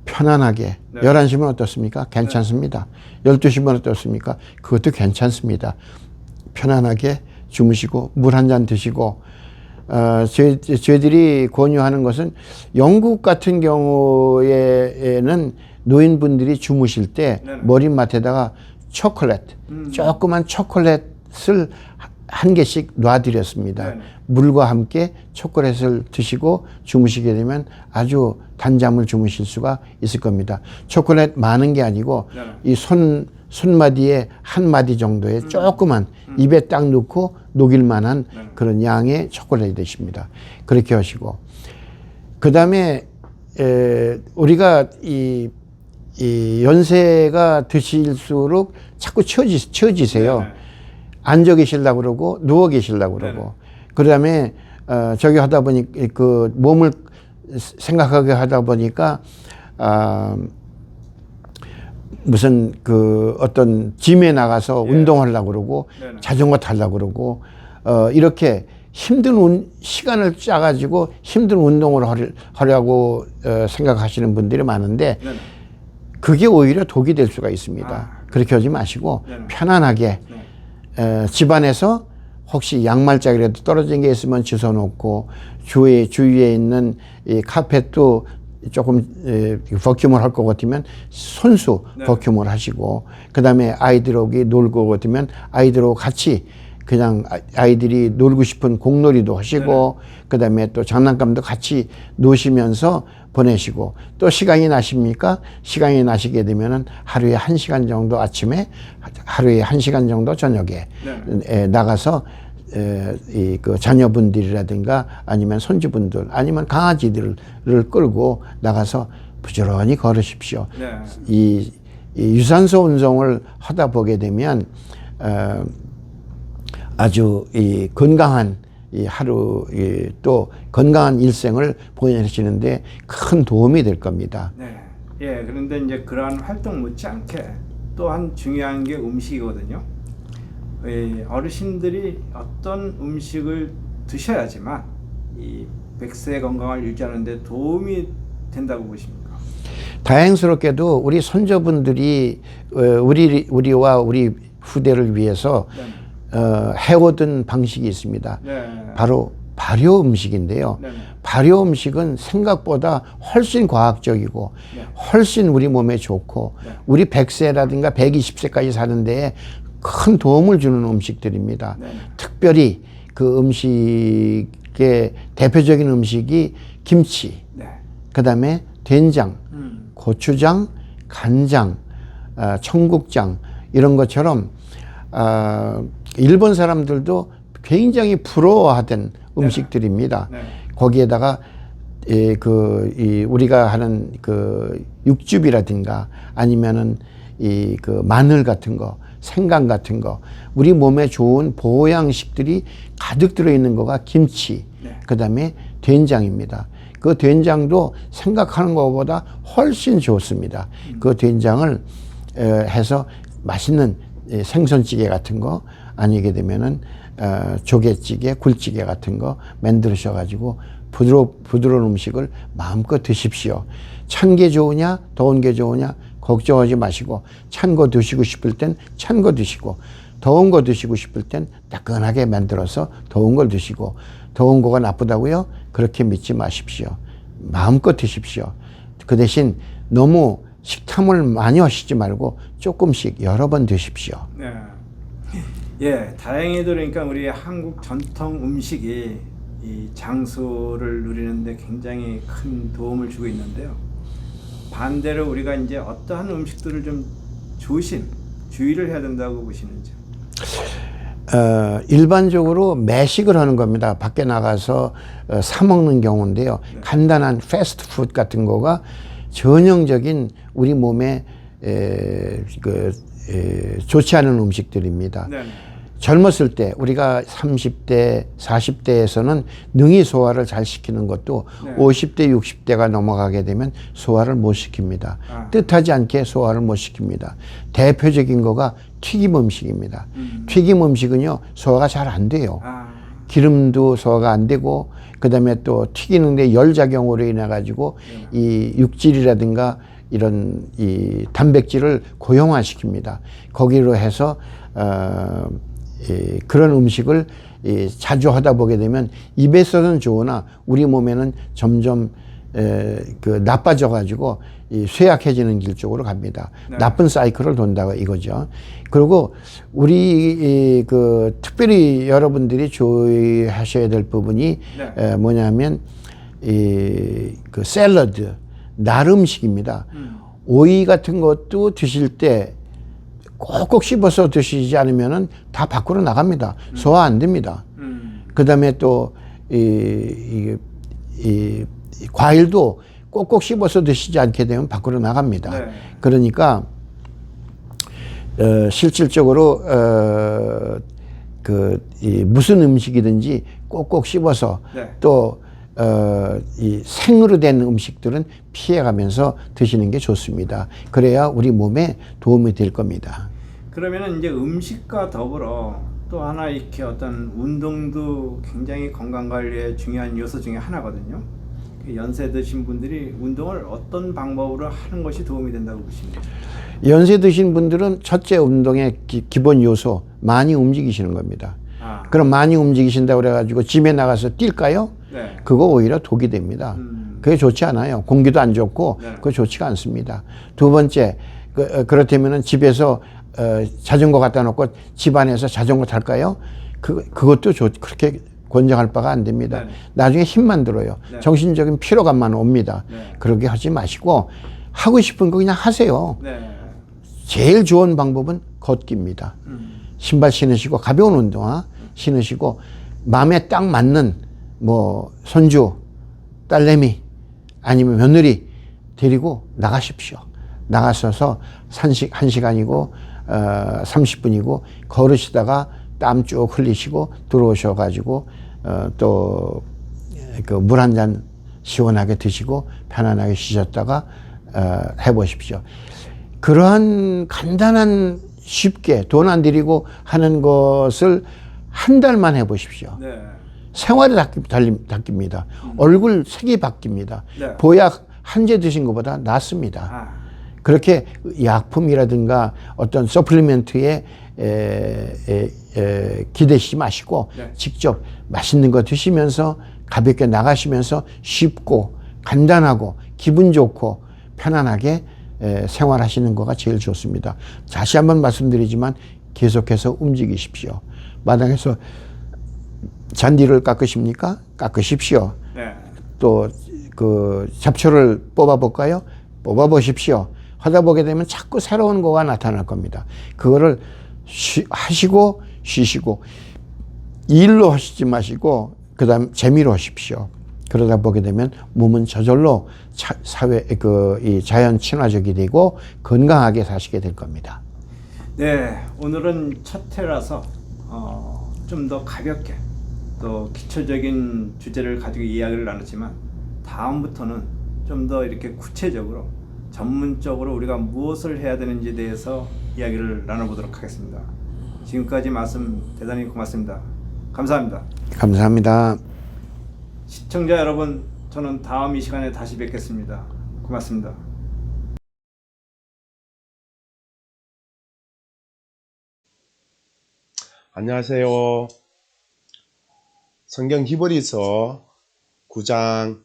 편안하게 네. 11시면 어떻습니까? 괜찮습니다. 12시면 어떻습니까? 그것도 괜찮습니다. 편안하게 주무시고 물 한 잔 드시고 저희들이 권유하는 것은 영국 같은 경우에는 노인분들이 주무실 때 네네. 머리맡에다가 초콜릿, 조그만 초콜릿을 한 개씩 놔드렸습니다. 네네. 물과 함께 초콜릿을 드시고 주무시게 되면 아주 단잠을 주무실 수가 있을 겁니다. 초콜릿 많은 게 아니고 네네. 이 손마디에 한 마디 정도의 조그만 입에 딱 넣고 녹일 만한 그런 양의 초콜릿이 되십니다. 그렇게 하시고 그 다음에 우리가 이 연세가 드실수록 자꾸 처지세요. 네네. 앉아 계시려고 그러고 누워 계시려고 그러고 그다음에 저기 하다 보니 그 몸을 생각하게 하다 보니까 무슨 그 어떤 짐에 나가서 운동하려고 그러고 네네. 자전거 타려고 그러고 이렇게 힘든 시간을 짜가지고 힘든 운동을 하려고 생각하시는 분들이 많은데 네네. 그게 오히려 독이 될 수가 있습니다. 그렇게 하지 마시고 네네. 편안하게 집안에서 혹시 양말짝이라도 떨어진 게 있으면 주워놓고 주위에 있는 이 카펫도 조금 버큐물 할 것 같으면 손수 네. 버큐물 하시고 그 다음에 아이들하고 놀고 같으면 아이들하고 같이 그냥 아이들이 놀고 싶은 공놀이도 하시고 그다음에 또 장난감도 같이 노시면서 보내시고 또 시간이 나십니까? 시간이 나시게 되면은 하루에 1시간 정도 아침에 하루에 1시간 정도 저녁에 나가서 그 자녀분들이라든가 아니면 손주분들 아니면 강아지들을 끌고 나가서 부지런히 걸으십시오. 이 유산소 운동을 하다 보게 되면 아주 이 건강한 이 하루 또 건강한 일생을 보내시는데 큰 도움이 될 겁니다. 네. 예, 그런데 이제 그러한 활동 못지않게 또한 중요한 게 음식이거든요. 어르신들이 어떤 음식을 드셔야지만 이 100세 건강을 유지하는 데 도움이 된다고 보십니까? 다행스럽게도 우리 손자분들이 우리와 우리 후대를 위해서 해오던 방식이 있습니다. 바로 발효 음식인데요. 발효 음식은 생각보다 훨씬 과학적이고 훨씬 우리 몸에 좋고 우리 100세라든가 120세까지 사는 데에 큰 도움을 주는 음식들입니다. 특별히 그 음식의 대표적인 음식이 김치, 그 다음에 된장, 고추장, 간장, 청국장 이런 것처럼 일본 사람들도 굉장히 부러워하던 음식들입니다. 거기에다가 우리가 하는 그 육즙이라든가 아니면은 그 마늘 같은 거, 생강 같은 거, 우리 몸에 좋은 보양식들이 가득 들어있는 거가 김치, 그 다음에 된장입니다. 그 된장도 생각하는 것보다 훨씬 좋습니다. 그 된장을 해서 맛있는 생선찌개 같은 거 아니게 되면은 조개찌개, 굴찌개 같은 거 만드셔가지고 부드러운 음식을 마음껏 드십시오. 찬 게 좋으냐, 더운 게 좋으냐 걱정하지 마시고 찬 거 드시고 싶을 땐 찬 거 드시고 더운 거 드시고 싶을 땐 따끈하게 만들어서 더운 걸 드시고 더운 거가 나쁘다고요? 그렇게 믿지 마십시오. 마음껏 드십시오. 그 대신 너무 식탐을 많이 하시지 말고 조금씩 여러 번 드십시오. 예, 다행히도 그러니까 우리 한국 전통 음식이 이 장수를 누리는데 굉장히 큰 도움을 주고 있는데요. 반대로 우리가 이제 어떠한 음식들을 좀 주의를 해야 된다고 보시는지? 일반적으로 매식을 하는 겁니다. 밖에 나가서 사 먹는 경우인데요. 간단한 패스트푸드 같은 거가 전형적인 우리 몸에 좋지 않은 음식들입니다. 젊었을 때 우리가 30대, 40대에서는 능히 소화를 잘 시키는 것도 50대, 60대가 넘어가게 되면 소화를 못 시킵니다. 뜻하지 않게 소화를 못 시킵니다. 대표적인 거가 튀김 음식입니다. 튀김 음식은요, 소화가 잘 안 돼요. 기름도 소화가 안 되고, 그 다음에 또 튀기는데 열작용으로 인해 가지고 이 육질이라든가 이런 이 단백질을 고형화시킵니다. 거기로 해서 그런 음식을 자주 하다 보게 되면 입에서는 좋으나 우리 몸에는 점점 나빠져 가지고 쇠약해지는 길 쪽으로 갑니다. 나쁜 사이클을 돈다고 이거죠. 그리고 우리 특별히 여러분들이 주의하셔야 될 부분이 뭐냐면 그 샐러드, 날 음식입니다. 오이 같은 것도 드실 때 꼭꼭 씹어서 드시지 않으면은 다 밖으로 나갑니다. 소화 안 됩니다. 그 다음에 또 과일도 꼭꼭 씹어서 드시지 않게 되면 밖으로 나갑니다. 그러니까 실질적으로 무슨 음식이든지 꼭꼭 씹어서 또 이 생으로 된 음식들은 피해가면서 드시는 게 좋습니다. 그래야 우리 몸에 도움이 될 겁니다. 그러면은 이제 음식과 더불어 또 하나 이렇게 어떤 운동도 굉장히 건강 관리에 중요한 요소 중에 하나거든요. 연세 드신 분들이 운동을 어떤 방법으로 하는 것이 도움이 된다고 보십니까? 연세 드신 분들은 첫째 운동의 기본 요소 많이 움직이시는 겁니다. 그럼 많이 움직이신다고 그래가지고 짐에 나가서 뛸까요? 그거 오히려 독이 됩니다. 그게 좋지 않아요. 공기도 안 좋고 그거 좋지가 않습니다. 두 번째, 그렇다면은 집에서 자전거 갖다 놓고 집 안에서 자전거 탈까요? 그것도 그렇게 권장할 바가 안 됩니다. 네. 나중에 힘만 들어요. 네. 정신적인 피로감만 옵니다. 네. 그렇게 하지 마시고 하고 싶은 거 그냥 하세요. 네. 제일 좋은 방법은 걷기입니다. 신발 신으시고 가벼운 운동화 신으시고 마음에 딱 맞는 뭐 손주, 딸내미 아니면 며느리 데리고 나가십시오. 나가셔서 1시간이고 30분이고 걸으시다가 땀 쭉 흘리시고 들어오셔가지고 또 그 물 한 잔 시원하게 드시고 편안하게 쉬셨다가 해보십시오. 그러한 간단한 쉽게 돈 안 들이고 하는 것을 한 달만 해보십시오. 네. 생활이 바뀝니다. 얼굴 색이 바뀝니다. 네. 보약 한 제 드신 것보다 낫습니다. 아. 그렇게 약품이라든가 어떤 서플리멘트에 기대시지 마시고 네. 직접 맛있는 거 드시면서 가볍게 나가시면서 쉽고 간단하고 기분 좋고 편안하게 생활하시는 거가 제일 좋습니다. 다시 한번 말씀드리지만 계속해서 움직이십시오. 마당에서 잔디를 깎으십니까? 깎으십시오. 네. 또 그 잡초를 뽑아 볼까요? 뽑아 보십시오. 하다 보게 되면 자꾸 새로운 거가 나타날 겁니다. 그거를 하시고 쉬시고 일로 하시지 마시고 그다음 재미로 하십시오. 그러다 보게 되면 몸은 저절로 사회 이 자연 친화적이 되고 건강하게 사시게 될 겁니다. 네, 오늘은 첫 회라서 좀 더 가볍게 또 기초적인 주제를 가지고 이야기를 나눴지만 다음부터는 좀 더 이렇게 구체적으로 전문적으로 우리가 무엇을 해야 되는지에 대해서 이야기를 나눠보도록 하겠습니다. 지금까지 말씀 대단히 고맙습니다. 감사합니다. 감사합니다. 시청자 여러분, 저는 다음 이 시간에 다시 뵙겠습니다. 고맙습니다. 안녕하세요. 성경 히브리서 9장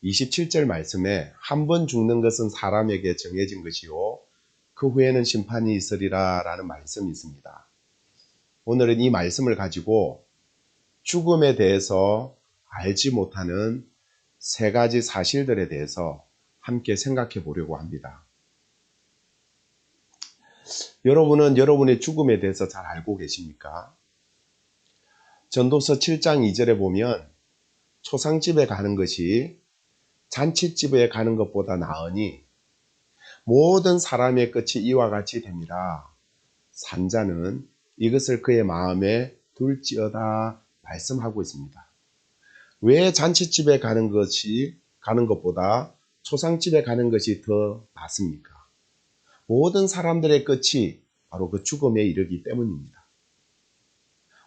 27절 말씀에 한 번 죽는 것은 사람에게 정해진 것이요 그 후에는 심판이 있으리라 라는 말씀이 있습니다. 오늘은 이 말씀을 가지고 죽음에 대해서 알지 못하는 세 가지 사실들에 대해서 함께 생각해 보려고 합니다. 여러분은 여러분의 죽음에 대해서 잘 알고 계십니까? 전도서 7장 2절에 보면 초상집에 가는 것이 잔치집에 가는 것보다 나으니 모든 사람의 끝이 이와 같이 됨이라. 산자는 이것을 그의 마음에 둘지어다 말씀하고 있습니다. 왜 잔치집에 가는 것보다 초상집에 가는 것이 더 낫습니까? 모든 사람들의 끝이 바로 그 죽음에 이르기 때문입니다.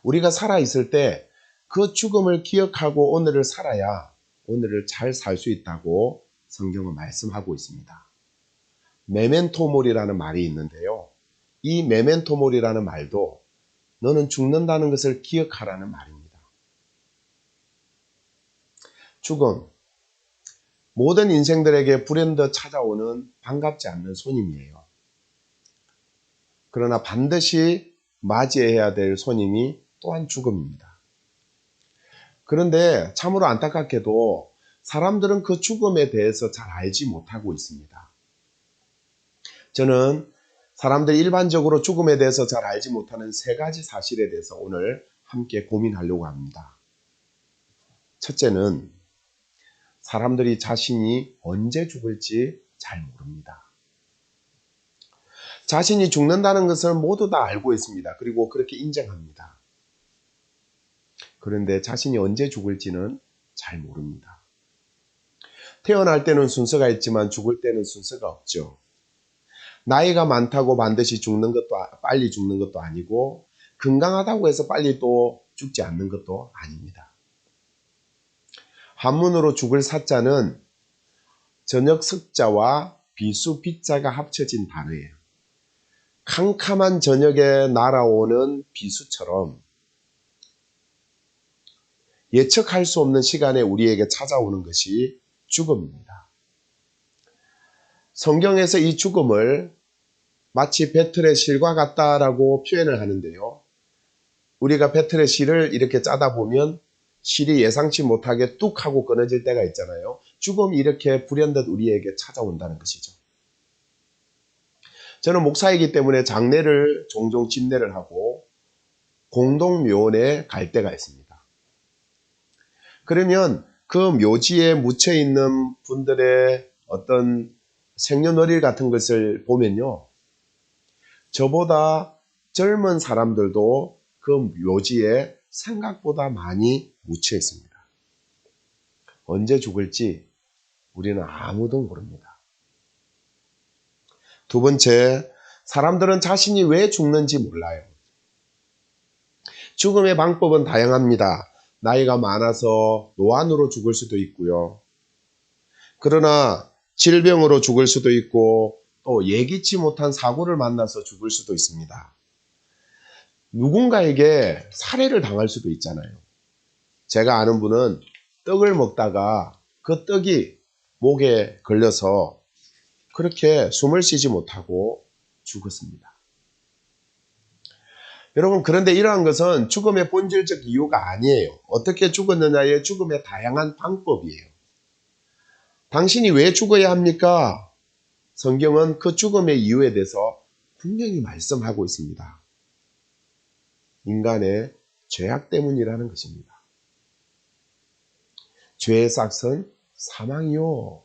우리가 살아있을 때 그 죽음을 기억하고 오늘을 살아야 오늘을 잘 살 수 있다고 성경은 말씀하고 있습니다. 메멘토모리라는 말이 있는데요. 이 메멘토모리라는 말도 너는 죽는다는 것을 기억하라는 말입니다. 죽음, 모든 인생들에게 불현듯 찾아오는 반갑지 않는 손님이에요. 그러나 반드시 맞이해야 될 손님이 또한 죽음입니다. 그런데 참으로 안타깝게도 사람들은 그 죽음에 대해서 잘 알지 못하고 있습니다. 저는 사람들이 일반적으로 죽음에 대해서 잘 알지 못하는 세 가지 사실에 대해서 오늘 함께 고민하려고 합니다. 첫째는 사람들이 자신이 언제 죽을지 잘 모릅니다. 자신이 죽는다는 것을 모두 다 알고 있습니다. 그리고 그렇게 인정합니다. 그런데 자신이 언제 죽을지는 잘 모릅니다. 태어날 때는 순서가 있지만 죽을 때는 순서가 없죠. 나이가 많다고 반드시 빨리 죽는 것도 아니고 건강하다고 해서 빨리 또 죽지 않는 것도 아닙니다. 한문으로 죽을 사자는 저녁 석자와 비수 비자가 합쳐진 단어예요. 캄캄한 저녁에 날아오는 비수처럼 예측할 수 없는 시간에 우리에게 찾아오는 것이 죽음입니다. 성경에서 이 죽음을 마치 배틀의 실과 같다라고 표현을 하는데요. 우리가 배틀의 실을 이렇게 짜다 보면 실이 예상치 못하게 뚝 하고 끊어질 때가 있잖아요. 죽음이 이렇게 불현듯 우리에게 찾아온다는 것이죠. 저는 목사이기 때문에 장례를 종종 집례를 하고 공동묘원에 갈 때가 있습니다. 그러면 그 묘지에 묻혀 있는 분들의 어떤 생년월일 같은 것을 보면요, 저보다 젊은 사람들도 그 묘지에 생각보다 많이 묻혀 있습니다. 언제 죽을지 우리는 아무도 모릅니다. 두 번째, 사람들은 자신이 왜 죽는지 몰라요. 죽음의 방법은 다양합니다. 나이가 많아서 노안으로 죽을 수도 있고요. 그러나 질병으로 죽을 수도 있고 또 예기치 못한 사고를 만나서 죽을 수도 있습니다. 누군가에게 살해를 당할 수도 있잖아요. 제가 아는 분은 떡을 먹다가 그 떡이 목에 걸려서 그렇게 숨을 쉬지 못하고 죽었습니다. 여러분, 그런데 이러한 것은 죽음의 본질적 이유가 아니에요. 어떻게 죽었느냐의 죽음의 다양한 방법이에요. 당신이 왜 죽어야 합니까? 성경은 그 죽음의 이유에 대해서 분명히 말씀하고 있습니다. 인간의 죄악 때문이라는 것입니다. 죄의 싹은 사망이요.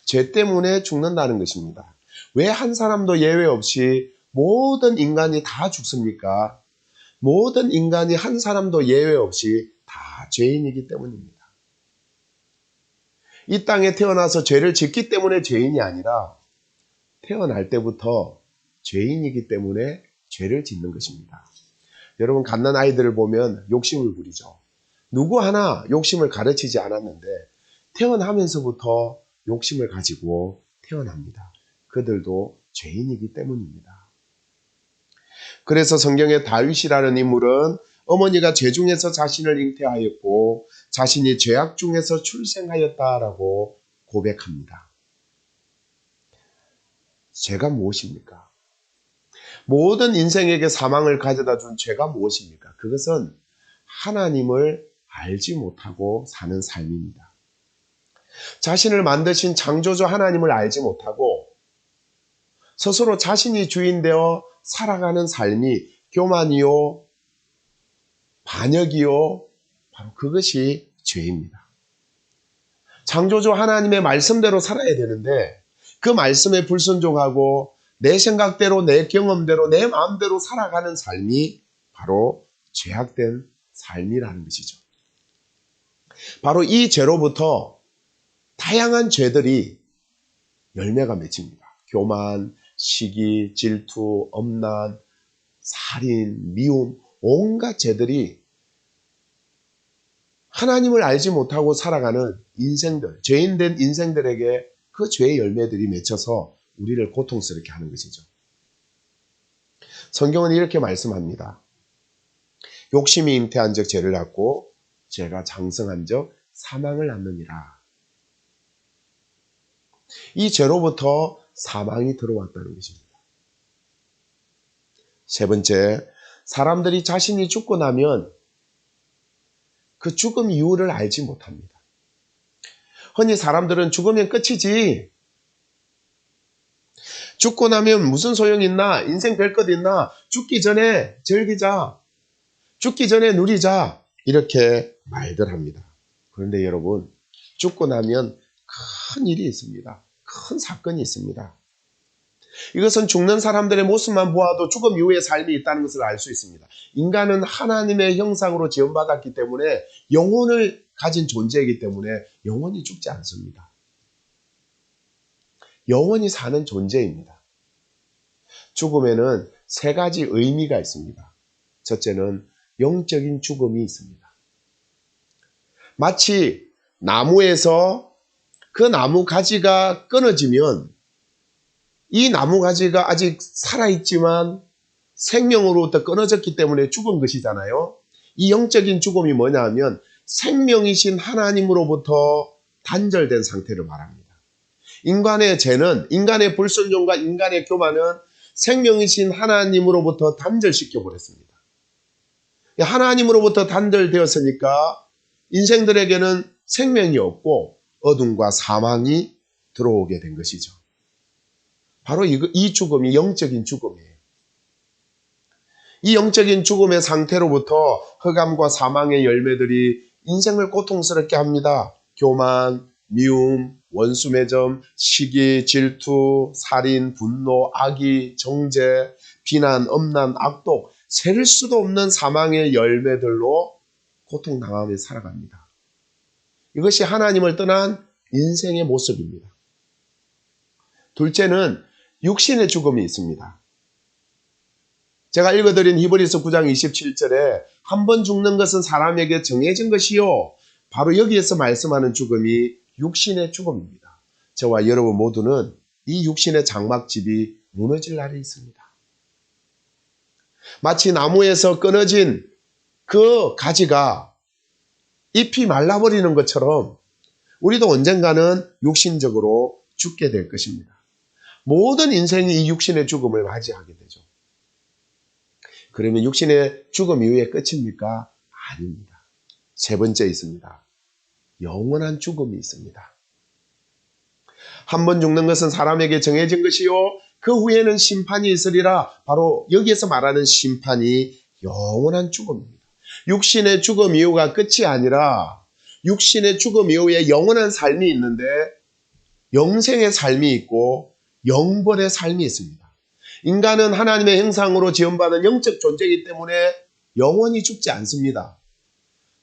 죄 때문에 죽는다는 것입니다. 왜 한 사람도 예외 없이 모든 인간이 다 죽습니까? 모든 인간이 한 사람도 예외 없이 다 죄인이기 때문입니다. 이 땅에 태어나서 죄를 짓기 때문에 죄인이 아니라 태어날 때부터 죄인이기 때문에 죄를 짓는 것입니다. 여러분, 갓난 아이들을 보면 욕심을 부리죠. 누구 하나 욕심을 가르치지 않았는데 태어나면서부터 욕심을 가지고 태어납니다. 그들도 죄인이기 때문입니다. 그래서 성경의 다윗이라는 인물은 어머니가 죄 중에서 자신을 잉태하였고 자신이 죄악 중에서 출생하였다라고 고백합니다. 죄가 무엇입니까? 모든 인생에게 사망을 가져다 준 죄가 무엇입니까? 그것은 하나님을 알지 못하고 사는 삶입니다. 자신을 만드신 창조주 하나님을 알지 못하고 스스로 자신이 주인되어 살아가는 삶이 교만이요, 반역이요, 바로 그것이 죄입니다. 창조주 하나님의 말씀대로 살아야 되는데 그 말씀에 불순종하고 내 생각대로, 내 경험대로, 내 마음대로 살아가는 삶이 바로 죄악된 삶이라는 것이죠. 바로 이 죄로부터 다양한 죄들이 열매가 맺힙니다. 교만, 시기, 질투, 엄난, 살인, 미움, 온갖 죄들이 하나님을 알지 못하고 살아가는 인생들, 죄인된 인생들에게 그 죄의 열매들이 맺혀서 우리를 고통스럽게 하는 것이죠. 성경은 이렇게 말씀합니다. 욕심이 잉태한 적 죄를 낳고 죄가 장성한 적 사망을 낳느니라. 이 죄로부터 사망이 들어왔다는 것입니다. 세 번째, 사람들이 자신이 죽고 나면 그 죽음 이유를 알지 못합니다. 흔히 사람들은 죽으면 끝이지, 죽고 나면 무슨 소용 있나, 인생 별 것 있나, 죽기 전에 즐기자, 죽기 전에 누리자, 이렇게 말들 합니다. 그런데 여러분, 죽고 나면 큰 일이 있습니다. 큰 사건이 있습니다. 이것은 죽는 사람들의 모습만 보아도 죽음 이후의 삶이 있다는 것을 알 수 있습니다. 인간은 하나님의 형상으로 지음받았기 때문에 영혼을 가진 존재이기 때문에 영원히 죽지 않습니다. 영원히 사는 존재입니다. 죽음에는 세 가지 의미가 있습니다. 첫째는 영적인 죽음이 있습니다. 마치 나무에서 그 나무 가지가 끊어지면 이 나무 가지가 아직 살아있지만 생명으로부터 끊어졌기 때문에 죽은 것이잖아요. 이 영적인 죽음이 뭐냐 하면 생명이신 하나님으로부터 단절된 상태를 말합니다. 인간의 죄는, 인간의 불순종과 인간의 교만은 생명이신 하나님으로부터 단절시켜 버렸습니다. 하나님으로부터 단절되었으니까 인생들에게는 생명이 없고 어둠과 사망이 들어오게 된 것이죠. 바로 이 죽음이 영적인 죽음이에요. 이 영적인 죽음의 상태로부터 흑암과 사망의 열매들이 인생을 고통스럽게 합니다. 교만, 미움, 원수매점, 시기, 질투, 살인, 분노, 악의, 정죄, 비난, 엄난, 악독, 셀 수도 없는 사망의 열매들로 고통당하며 살아갑니다. 이것이 하나님을 떠난 인생의 모습입니다. 둘째는 육신의 죽음이 있습니다. 제가 읽어드린 히브리서 9장 27절에 한 번 죽는 것은 사람에게 정해진 것이요. 바로 여기에서 말씀하는 죽음이 육신의 죽음입니다. 저와 여러분 모두는 이 육신의 장막집이 무너질 날이 있습니다. 마치 나무에서 끊어진 그 가지가 잎이 말라버리는 것처럼 우리도 언젠가는 육신적으로 죽게 될 것입니다. 모든 인생이 이 육신의 죽음을 맞이하게 되죠. 그러면 육신의 죽음 이후에 끝입니까? 아닙니다. 세 번째 있습니다. 영원한 죽음이 있습니다. 한 번 죽는 것은 사람에게 정해진 것이요. 그 후에는 심판이 있으리라. 바로 여기에서 말하는 심판이 영원한 죽음입니다. 육신의 죽음 이후가 끝이 아니라 육신의 죽음 이후에 영원한 삶이 있는데 영생의 삶이 있고 영벌의 삶이 있습니다. 인간은 하나님의 형상으로 지음받은 영적 존재이기 때문에 영원히 죽지 않습니다.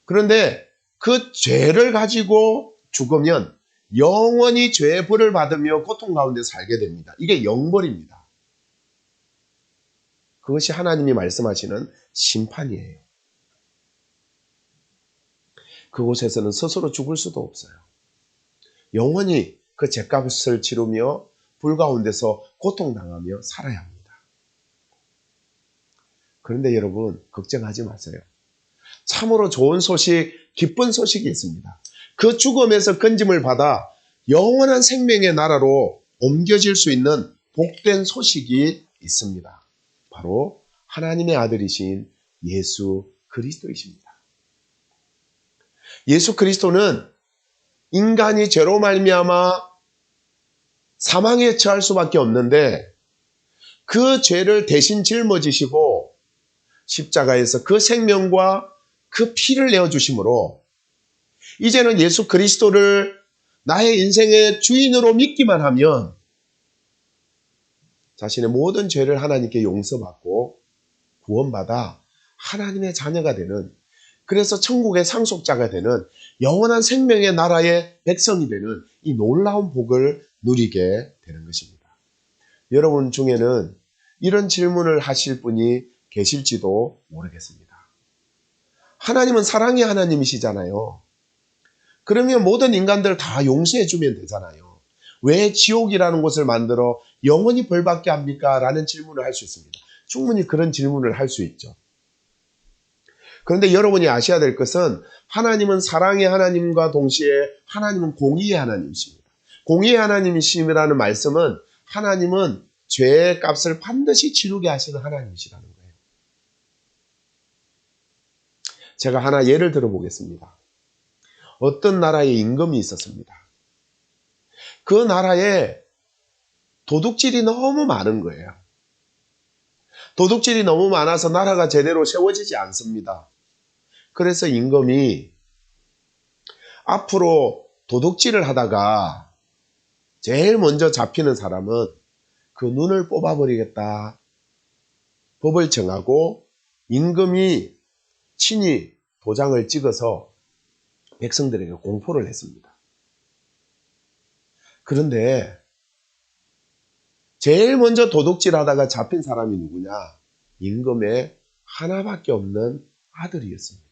그런데 그 죄를 가지고 죽으면 영원히 죄의 벌을 받으며 고통 가운데 살게 됩니다. 이게 영벌입니다. 그것이 하나님이 말씀하시는 심판이에요. 그곳에서는 스스로 죽을 수도 없어요. 영원히 그 죄값을 치르며 불 가운데서 고통당하며 살아야 합니다. 그런데 여러분 걱정하지 마세요. 참으로 좋은 소식, 기쁜 소식이 있습니다. 그 죽음에서 건짐을 받아 영원한 생명의 나라로 옮겨질 수 있는 복된 소식이 있습니다. 바로 하나님의 아들이신 예수 그리스도이십니다. 예수 그리스도는 인간이 죄로 말미암아 사망에 처할 수밖에 없는데 그 죄를 대신 짊어지시고 십자가에서 그 생명과 그 피를 내어주심으로 이제는 예수 그리스도를 나의 인생의 주인으로 믿기만 하면 자신의 모든 죄를 하나님께 용서받고 구원받아 하나님의 자녀가 되는, 그래서 천국의 상속자가 되는 영원한 생명의 나라의 백성이 되는 이 놀라운 복을 누리게 되는 것입니다. 여러분 중에는 이런 질문을 하실 분이 계실지도 모르겠습니다. 하나님은 사랑의 하나님이시잖아요. 그러면 모든 인간들 다 용서해 주면 되잖아요. 왜 지옥이라는 곳을 만들어 영원히 벌받게 합니까? 라는 질문을 할 수 있습니다. 충분히 그런 질문을 할 수 있죠. 그런데 여러분이 아셔야 될 것은 하나님은 사랑의 하나님과 동시에 하나님은 공의의 하나님이십니다. 공의의 하나님이심이라는 말씀은 하나님은 죄의 값을 반드시 치르게 하시는 하나님이시라는 거예요. 제가 하나 예를 들어보겠습니다. 어떤 나라에 임금이 있었습니다. 그 나라에 도둑질이 너무 많은 거예요. 도둑질이 너무 많아서 나라가 제대로 세워지지 않습니다. 그래서 임금이 앞으로 도둑질을 하다가 제일 먼저 잡히는 사람은 그 눈을 뽑아버리겠다 법을 정하고 임금이 친히 도장을 찍어서 백성들에게 공포를 했습니다. 그런데 제일 먼저 도둑질하다가 잡힌 사람이 누구냐? 임금의 하나밖에 없는 아들이었습니다.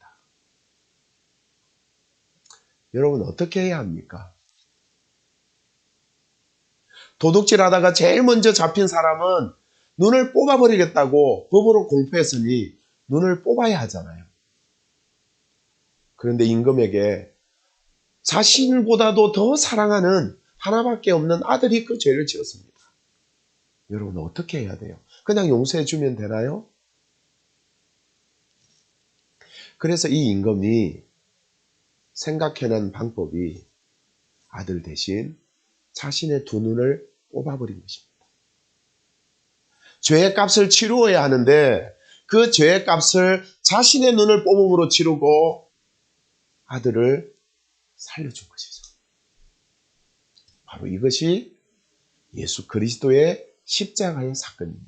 여러분 어떻게 해야 합니까? 도둑질하다가 제일 먼저 잡힌 사람은 눈을 뽑아버리겠다고 법으로 공포했으니 눈을 뽑아야 하잖아요. 그런데 임금에게 자신보다도 더 사랑하는 하나밖에 없는 아들이 그 죄를 지었습니다. 여러분 어떻게 해야 돼요? 그냥 용서해 주면 되나요? 그래서 이 임금이 생각해낸 방법이 아들 대신 자신의 두 눈을 뽑아버린 것입니다. 죄의 값을 치루어야 하는데 그 죄의 값을 자신의 눈을 뽑음으로 치르고 아들을 살려준 것이죠. 바로 이것이 예수 그리스도의 십자가의 사건입니다.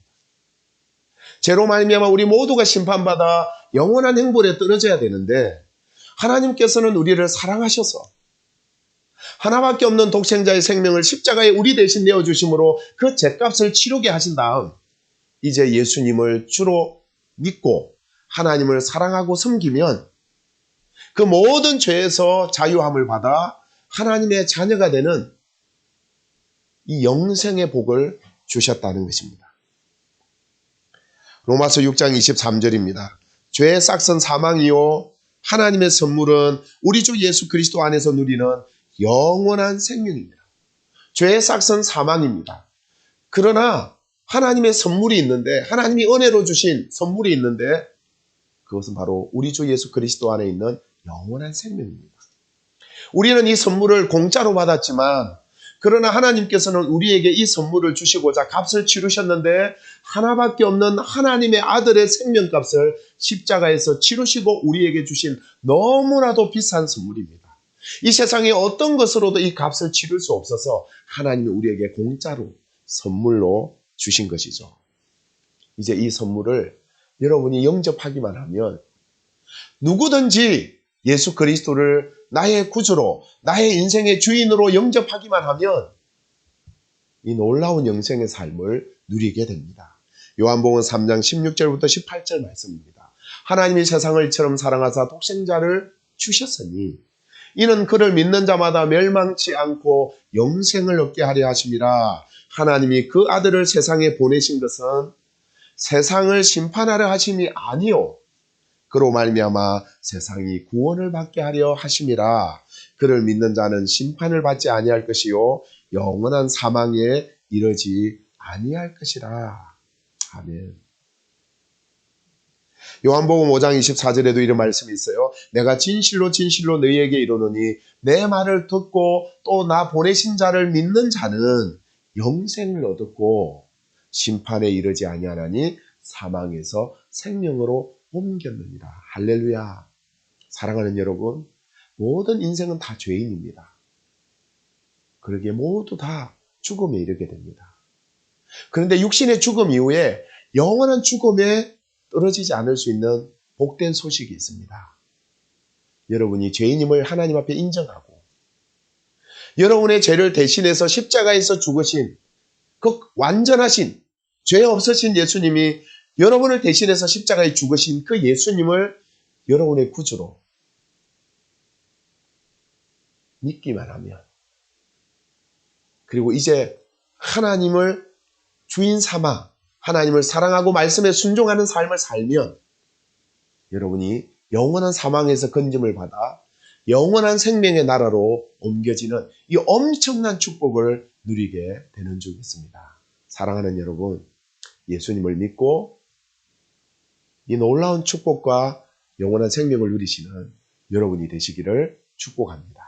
죄로 말미암아 우리 모두가 심판받아 영원한 행벌에 떨어져야 되는데 하나님께서는 우리를 사랑하셔서 하나밖에 없는 독생자의 생명을 십자가에 우리 대신 내어주심으로 그 죄값을 치르게 하신 다음 이제 예수님을 주로 믿고 하나님을 사랑하고 섬기면 그 모든 죄에서 자유함을 받아 하나님의 자녀가 되는 이 영생의 복을 주셨다는 것입니다. 로마서 6장 23절입니다. 죄의 싹은 사망이요 하나님의 선물은 우리 주 예수 그리스도 안에서 누리는 영원한 생명입니다. 죄의 싹은 사망입니다. 그러나 하나님의 선물이 있는데 하나님이 은혜로 주신 선물이 있는데 그것은 바로 우리 주 예수 그리스도 안에 있는 영원한 생명입니다. 우리는 이 선물을 공짜로 받았지만 그러나 하나님께서는 우리에게 이 선물을 주시고자 값을 치르셨는데 하나밖에 없는 하나님의 아들의 생명값을 십자가에서 치르시고 우리에게 주신 너무나도 비싼 선물입니다. 이 세상에 어떤 것으로도 이 값을 치를 수 없어서 하나님이 우리에게 공짜로 선물로 주신 것이죠. 이제 이 선물을 여러분이 영접하기만 하면 누구든지 예수 그리스도를 나의 구주로 나의 인생의 주인으로 영접하기만 하면 이 놀라운 영생의 삶을 누리게 됩니다. 요한복음 3장 16절부터 18절 말씀입니다. 하나님이 세상을 이처럼 사랑하사 독생자를 주셨으니 이는 그를 믿는 자마다 멸망치 않고 영생을 얻게 하려 하심이라. 하나님이 그 아들을 세상에 보내신 것은 세상을 심판하려 하심이 아니요 그로 말미암아 세상이 구원을 받게 하려 하심이라. 그를 믿는 자는 심판을 받지 아니할 것이요 영원한 사망에 이르지 아니할 것이라. 아멘. 요한복음 5장 24절에도 이런 말씀이 있어요. 내가 진실로 진실로 너희에게 이르노니 내 말을 듣고 또 나 보내신 자를 믿는 자는 영생을 얻었고 심판에 이르지 아니하나니 사망에서 생명으로 옮겼느니라. 할렐루야. 사랑하는 여러분, 모든 인생은 다 죄인입니다. 그러기에 모두 다 죽음에 이르게 됩니다. 그런데 육신의 죽음 이후에 영원한 죽음에 떨어지지 않을 수 있는 복된 소식이 있습니다. 여러분이 죄인임을 하나님 앞에 인정하고 여러분의 죄를 대신해서 십자가에서 죽으신 그 완전하신 죄 없으신 예수님이 여러분을 대신해서 십자가에 죽으신 그 예수님을 여러분의 구주로 믿기만 하면 그리고 이제 하나님을 주인 삼아 하나님을 사랑하고 말씀에 순종하는 삶을 살면 여러분이 영원한 사망에서 건짐을 받아 영원한 생명의 나라로 옮겨지는 이 엄청난 축복을 누리게 되는 줄 믿습니다. 사랑하는 여러분, 예수님을 믿고 이 놀라운 축복과 영원한 생명을 누리시는 여러분이 되시기를 축복합니다.